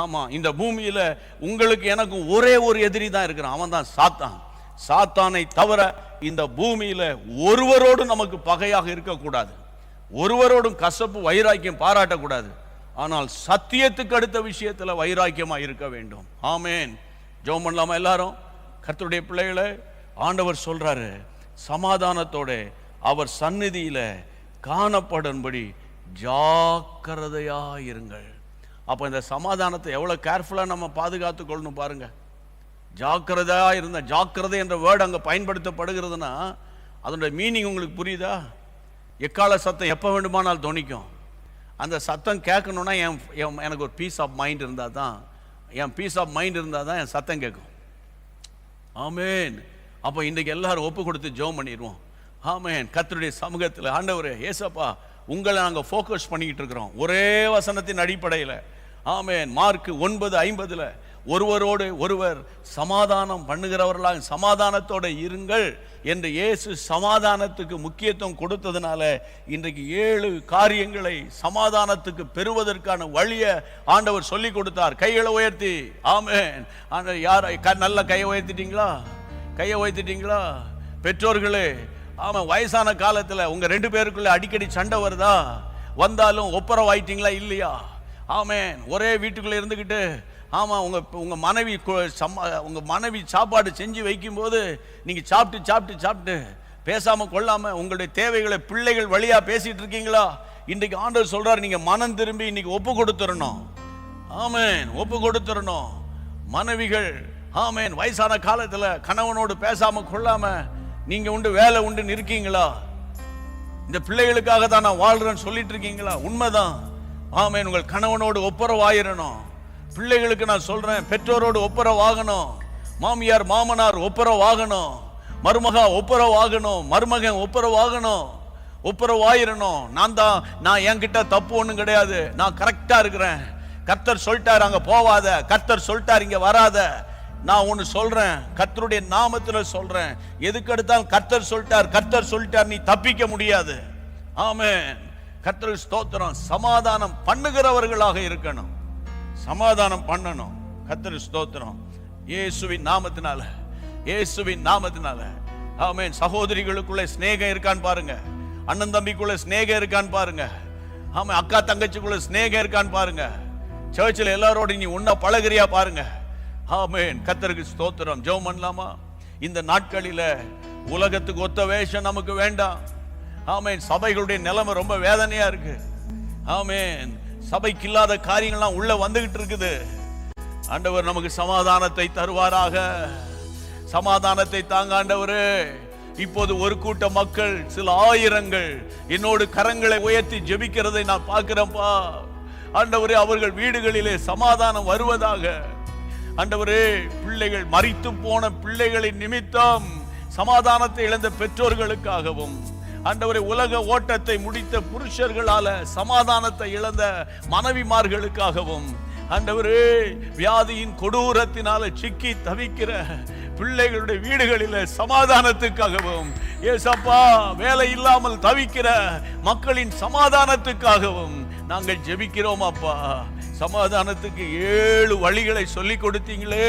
ஆமா, இந்த பூமியில உங்களுக்கு எனக்கு ஒரே ஒரு எதிரி தான் இருக்கிறான், அவன் தான் சாத்தான். சாத்தானை தவிர இந்த பூமியில ஒருவரோடு நமக்கு பகையாக இருக்கக்கூடாது, ஒருவரோடும் கசப்பு வைராக்கியம் பாராட்டக்கூடாது. ஆனால் சத்தியத்துக்கு அடுத்த விஷயத்துல வைராக்கியமா இருக்க வேண்டும். ஆமேன். ஜெபம் பண்ணலாமா எல்லாரும்? கர்த்தருடைய பிள்ளைகளை ஆண்டவர் சொல்றாரு, சமாதானத்தோட அவர் சந்நிதியில காணப்படும்படி ஜாக்கிரதையா இருங்கள். அப்ப இந்த சமாதானத்தை எவ்வளவு கேர்ஃபுல்லா நம்ம பாதுகாத்து கொள்ளணும் பாருங்க. ஜாக்கிரதையா இருந்த, ஜாக்கிரதை என்ற வேர்டு அங்க பயன்படுத்தப்படுகிறதுனா அதனுடைய மீனிங் உங்களுக்கு புரியுதா? எக்கால சத்தம் எப்போ வேண்டுமானால் துணிக்கும். அந்த சத்தம் கேட்கணும்னா எனக்கு ஒரு பீஸ் ஆஃப் மைண்ட் இருந்தால் தான், என் பீஸ் ஆஃப் மைண்ட் இருந்தால் தான் என் சத்தம் கேட்கும். ஆமேன். அப்போ இன்றைக்கு எல்லாரும் ஒப்பு கொடுத்து ஜெபம் பண்ணிடுவோம். ஆமேன். கர்த்தருடைய சமூகத்தில் ஆண்டவரே ஏசப்பா உங்களை நாங்கள் ஃபோக்கஸ் பண்ணிக்கிட்டு இருக்கிறோம் ஒரே வசனத்தின் அடிப்படையில். ஆமேன். மார்க் 9:50 ஒருவரோடு ஒருவர் சமாதானம் பண்ணுகிறவர்களாக சமாதானத்தோடு இருங்கள் என்று இயேசு சமாதானத்துக்கு முக்கியத்துவம் கொடுத்ததுனால இன்றைக்கு 7 காரியங்களை சமாதானத்துக்கு பெறுவதற்கான வழியை ஆண்டவர் சொல்லி கொடுத்தார். கைகளை உயர்த்தி ஆமென். யார் நல்ல கையை உயர்த்திட்டீங்களா? கையை உயர்த்திட்டீங்களா? பெற்றோர்களே, ஆமா, வயசான காலத்தில் உங்க 2 பேருக்குள்ள அடிக்கடி சண்டை வருதா? வந்தாலும் ஒப்புரவாயிட்டீங்களா இல்லையா? ஆமென். ஒரே வீட்டுக்குள்ள இருந்துக்கிட்டு ஆமா, உங்க மனைவி சாப்பாடு செஞ்சு வைக்கும் போது நீங்க சாப்பிட்டு பேசாம கொள்ளாம உங்களுடைய தேவைகளை பிள்ளைகள் வழியா பேசிட்டு இருக்கீங்களா? இன்றைக்கு ஆண்டவர் சொல்றாரு, நீங்க மனம் திரும்பி இன்னைக்கு ஒப்பு கொடுத்துடணும். ஆமென். ஒப்பு கொடுத்துடணும். மனைவிகள் ஆமென், வயசான காலத்துல கணவனோடு பேசாம கொள்ளாம நீங்க உண்டு வேலை உண்டு இருக்கீங்களா? இந்த பிள்ளைகளுக்காக தான் நான் வாழ்றேன்னு சொல்லிட்டு இருக்கீங்களா? உண்மைதான். ஆமென். உங்கள் கணவனோடு ஒப்புரவாயிரணும். பிள்ளைகளுக்கு நான் சொல்றேன், பெற்றோரோடு ஒப்புரவாகணும். மாமியார் மாமனார் ஒப்புரவாகணும். மருமகா ஒப்புரவாகணும். மருமகன் ஒப்புரவாகணும். ஒப்புரவாயிரணும். நான் என்கிட்ட தப்பு ஒண்ணும் கிடையாது, நான் கரெக்டா இருக்கிறேன். கர்த்தர் சொல்லிட்டார் அங்க போவாத, கர்த்தர் சொல்லிட்டார் இங்க வராத. நான் ஒன்னு சொல்றேன், கர்த்தருடைய நாமத்துல சொல்றேன், எதுக்கு எடுத்தாலும் கர்த்தர் சொல்லிட்டார், நீ தப்பிக்க முடியாது. ஆமென். கர்த்தருக்கு ஸ்தோத்திரம். சமாதானம் பண்ணுகிறவர்களாக இருக்கணும், சமாதானம் பண்ணணும். கர்த்தருக்கு ஸ்தோத்திரம். இயேசுவின் நாமத்தினால, இயேசுவின் நாமத்தினால. ஆமென். சகோதரிகளுக்குள்ள ஸ்நேகம் இருக்கான்னு பாருங்க, அண்ணன் தம்பிக்குள்ள ஸ்நேகம் இருக்கான்னு பாருங்க. ஆமென். அக்கா தங்கச்சிக்குள்ள ஸ்நேகம் இருக்கான்னு பாருங்க. சர்ச்சில் எல்லாரோட நீ ஒன்னா பழகுறியா பாருங்க. ஆமென். கர்த்தருக்கு ஸ்தோத்திரம். ஜெபம் பண்ணலாமா? இந்த நாட்களில உலகத்துக்கு ஒத்த வேஷம் நமக்கு வேண்டாம். ஆமென். சபைகளுடைய நிலைமை ரொம்ப வேதனையா இருக்கு. ஆமென். சபைக்கு இல்லாத காரியங்கள்லாம் உள்ள வந்துகிட்டு இருக்குது. ஆண்டவர் நமக்கு சமாதானத்தை தருவாராக. சமாதானத்தை தாங்க ஆண்டவரே. இப்போது ஒரு கூட்ட மக்கள், சில ஆயிரங்கள் என்னோடு கரங்களை உயர்த்தி ஜெபிக்கிறதை நான் பார்க்கிறேன்ப்பா. ஆண்டவரே, அவர்கள் வீடுகளிலே சமாதானம் வருவதாக. ஆண்டவரே, பிள்ளைகள் மரித்து போன பிள்ளைகளின் நிமித்தம் சமாதானத்தை இழந்த பெற்றோர்களுக்காகவும், ஆண்டவரே, உலக ஓட்டத்தை முடித்த புருஷர்களால சமாதானத்தை இழந்த மனைவிமார்களுக்காகவும், ஆண்டவரே, வியாதியின் கொடூரத்தினால சிக்கி தவிக்கிற பிள்ளைகளுடைய வீடுகளில் சமாதானத்துக்காகவும், ஏசப்பா, வேலை இல்லாமல் தவிக்கிற மக்களின் சமாதானத்துக்காகவும் நாங்கள் ஜெபிக்கிறோம் அப்பா. சமாதானத்துக்கு 7 வழிகளை சொல்லி கொடுத்தீங்களே,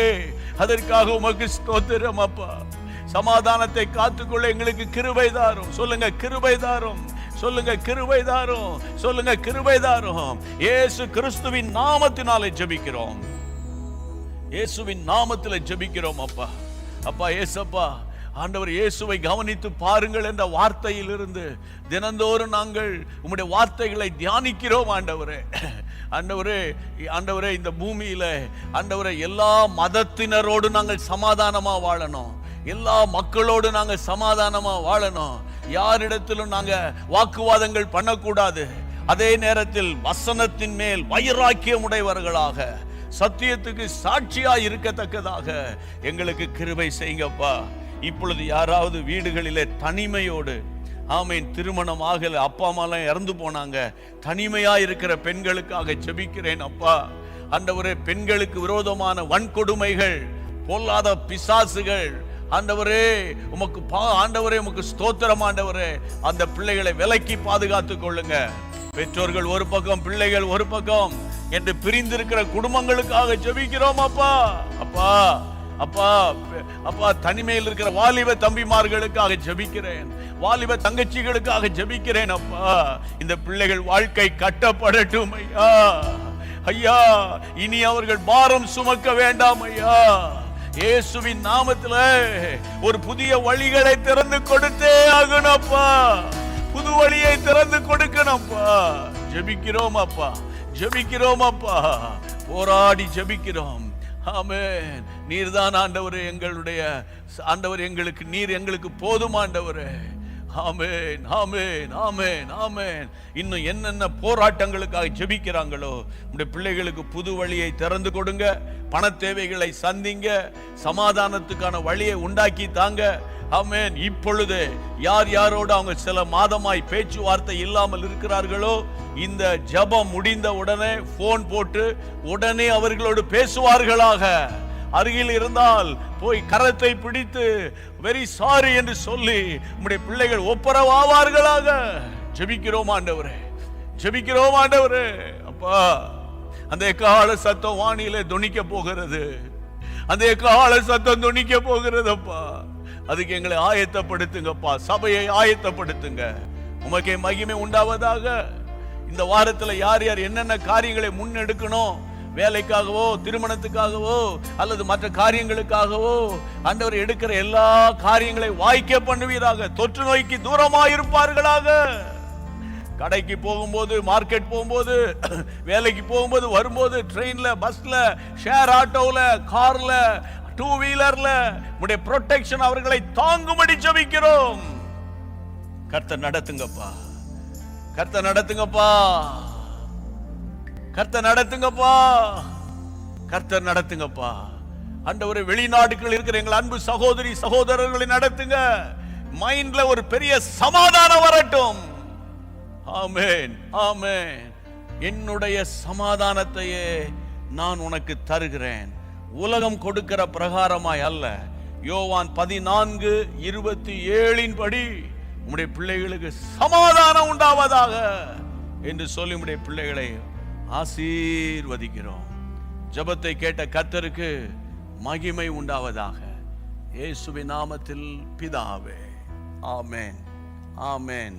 அதற்காக உமக்கு ஸ்தோத்திரம் அப்பா. சமாதானத்தை காத்துக்கொள்ள எங்களுக்கு கிருபை தாரும். சொல்லுங்க, கிருபை தாரும். சொல்லுங்க, கிருபை தாரும். சொல்லுங்க, கிருபை தாரும். இயேசு கிறிஸ்துவின் நாமத்தினாலே ஜெபிக்கிறோம். இயேசுவின் நாமத்திலே ஜெபிக்கிறோம் அப்பா. அப்பா ஏசப்பா, ஆண்டவர், இயேசுவை கவனித்து பாருங்கள் என்ற வார்த்தையிலிருந்து தினந்தோறும் நாங்கள் உம்முடைய வார்த்தைகளை தியானிக்கிறோம் ஆண்டவரே. ஆண்டவரே, ஆண்டவரே, இந்த பூமியில ஆண்டவரே எல்லா மதத்தினரோடு நாங்கள் சமாதானமா வாழணும். எல்லா மக்களோடு நாங்கள் சமாதானமா வாழணும். யாரிடத்திலும் நாங்க வாக்குவாதங்கள் பண்ணக்கூடாது. அதே நேரத்தில் வசனத்தின் மேல் வைராக்கியம் உடையவர்களாக, சத்தியத்துக்கு சாட்சியா இருக்கத்தக்கதாக எங்களுக்கு கிருபை செய்யுங்கப்பா. இப்பொழுது யாராவது வீடுகளிலே தனிமையோடு, ஆமேன், திருமணம் ஆகல, அப்பா அம்மாலாம் இறந்து போனாங்க, தனிமையா இருக்கிற பெண்களுக்காக ஜெபிக்கிறேன் அப்பா. ஆண்டவரே, பெண்களுக்கு விரோதமான வன்கொடுமைகள், பொல்லாத பிசாசுகள், ஆண்டவரே உமக்கு ஆண்டவரே உமக்கு ஸ்தோத்திரம் ஆண்டவரே. அந்த பிள்ளைகளை விலக்கி பாதுகாத்துக் கொள்ளுங்க. பெற்றோர்கள் ஒரு பக்கம், பிள்ளைகள் ஒரு பக்கம் என்று பிரிந்திருக்கிற குடும்பங்களுக்காக ஜெபிக்கிறோம் அப்பா. அப்பா அப்பா அப்பா தனிமையில் இருக்கிற வாலிப தம்பிமார்களுக்காக ஜெபிக்கிறேன், வாலிப தங்கச்சிகளுக்காக ஜெபிக்கிறேன் அப்பா. இந்த பிள்ளைகள் வாழ்க்கை கட்டப்படட்டும் ஐயா. ஐயா, இனி அவர்கள் பாரம் சுமக்க வேண்டாம் ஐயா. இயேசுவின் நாமத்துல ஒரு புதிய வழிகளை திறந்து கொடுத்தே ஆகணும்ப்பா. புது வழியை திறந்து கொடுக்கணும்ப்பா. ஜெபிக்கிறோம் அப்பா, ஜெபிக்கிறோம் அப்பா, போராடி ஜெபிக்கிறோம். ஆமென். நீர்தான் ஆண்டவரே எங்களுடைய ஆண்டவர், எங்களுக்கு நீர் எங்களுக்கு போதும் ஆண்டவரே. ஆமென், ஆமென், ஆமென், ஆமென். இன்னும் என்னென்ன போராட்டங்களுக்காக ஜெபிக்கிறாங்களோ உடைய பிள்ளைகளுக்கு புது வழியை திறந்து கொடுங்க. பண தேவைகளை சந்திங்க, சமாதானத்துக்கான வழியை உண்டாக்கி தாங்க. ஆமென். இப்பொழுது யார் யாரோடு அவங்க சில மாதமாய் பேச்சுவார்த்தை இல்லாமல் இருக்கிறார்களோ, இந்த ஜெபம் முடிந்த உடனே போன் போட்டு உடனே அவர்களோடு பேசுவார்களாக. அருகில் இருந்தால் போய் கரத்தை பிடித்து வெரி சாரி என்று சொல்லி உம்முடைய பிள்ளைகள் ஒப்புரவாவார்களாக. ஜெபிக்கிறோம் ஆண்டவரே, ஜெபிக்கிறோம் ஆண்டவரே. அப்பா, அந்த எக்கால சத்தம் வானிலே தொனிக்க போகிறது, அந்த எக்கால சத்தம் தொனிக்க போகிறது அப்பா. அதுக்கு எங்களை ஆயத்தப்படுத்துங்கப்பா, சபையை ஆயத்தப்படுத்துங்க. உமக்கே மகிமை உண்டாவதாக. இந்த வாரத்துல யார் யார் என்னென்ன காரியங்களை முன்னெடுக்கணும், வேலைக்காகவோ திருமணத்துக்காகவோ அல்லது மற்ற காரியங்களுக்காகவோ ஆண்டவர் எடுக்கிற எல்லா காரியங்களை வாய்க்க பண்ணுவீராக. தொற்று நோய்க்கு தூரமாயிருப்பார்களாக. கடைக்கு போகும்போது, மார்க்கெட் போகும்போது, வேலைக்கு போகும்போது, வரும்போது, ட்ரெயின்ல, பஸ்ல, ஷேர் ஆட்டோல, கார்ல, டூ வீலர்ல உடைய புரோடெக்ஷன் அவர்களை தாங்கும்படி ஜெபிக்கிறோம். கர்த்தர் நடத்துங்கப்பா, கர்த்தர் நடத்துங்கப்பா, கர்த்தர் நடத்துங்கப்பா, கர்த்தர் நடத்துங்கப்பா. ஆண்டவரே, வெளிநாடுகள் இருக்கிற எங்கள் அன்பு சகோதரி சகோதரர்களை நடத்துங்க. மைண்ட்ல ஒரு பெரிய சமாதானம் வரட்டும். ஆமென், ஆமென். என்னுடைய சமாதானத்தையே நான் உனக்கு தருகிறேன், உலகம் கொடுக்கிற பிரகாரமாய் அல்ல. யோவான் 14:27 படி உம்முடைய பிள்ளைகளுக்கு சமாதானம் உண்டாவதாக என்று சொல்லி உம்முடைய பிள்ளைகளை ஆசீர்வதிக்கிறோம். ஜெபத்தை கேட்ட கர்த்தருக்கு மகிமை உண்டாவதாக. இயேசுவின் நாமத்தில் பிதாவே, ஆமென், ஆமென்.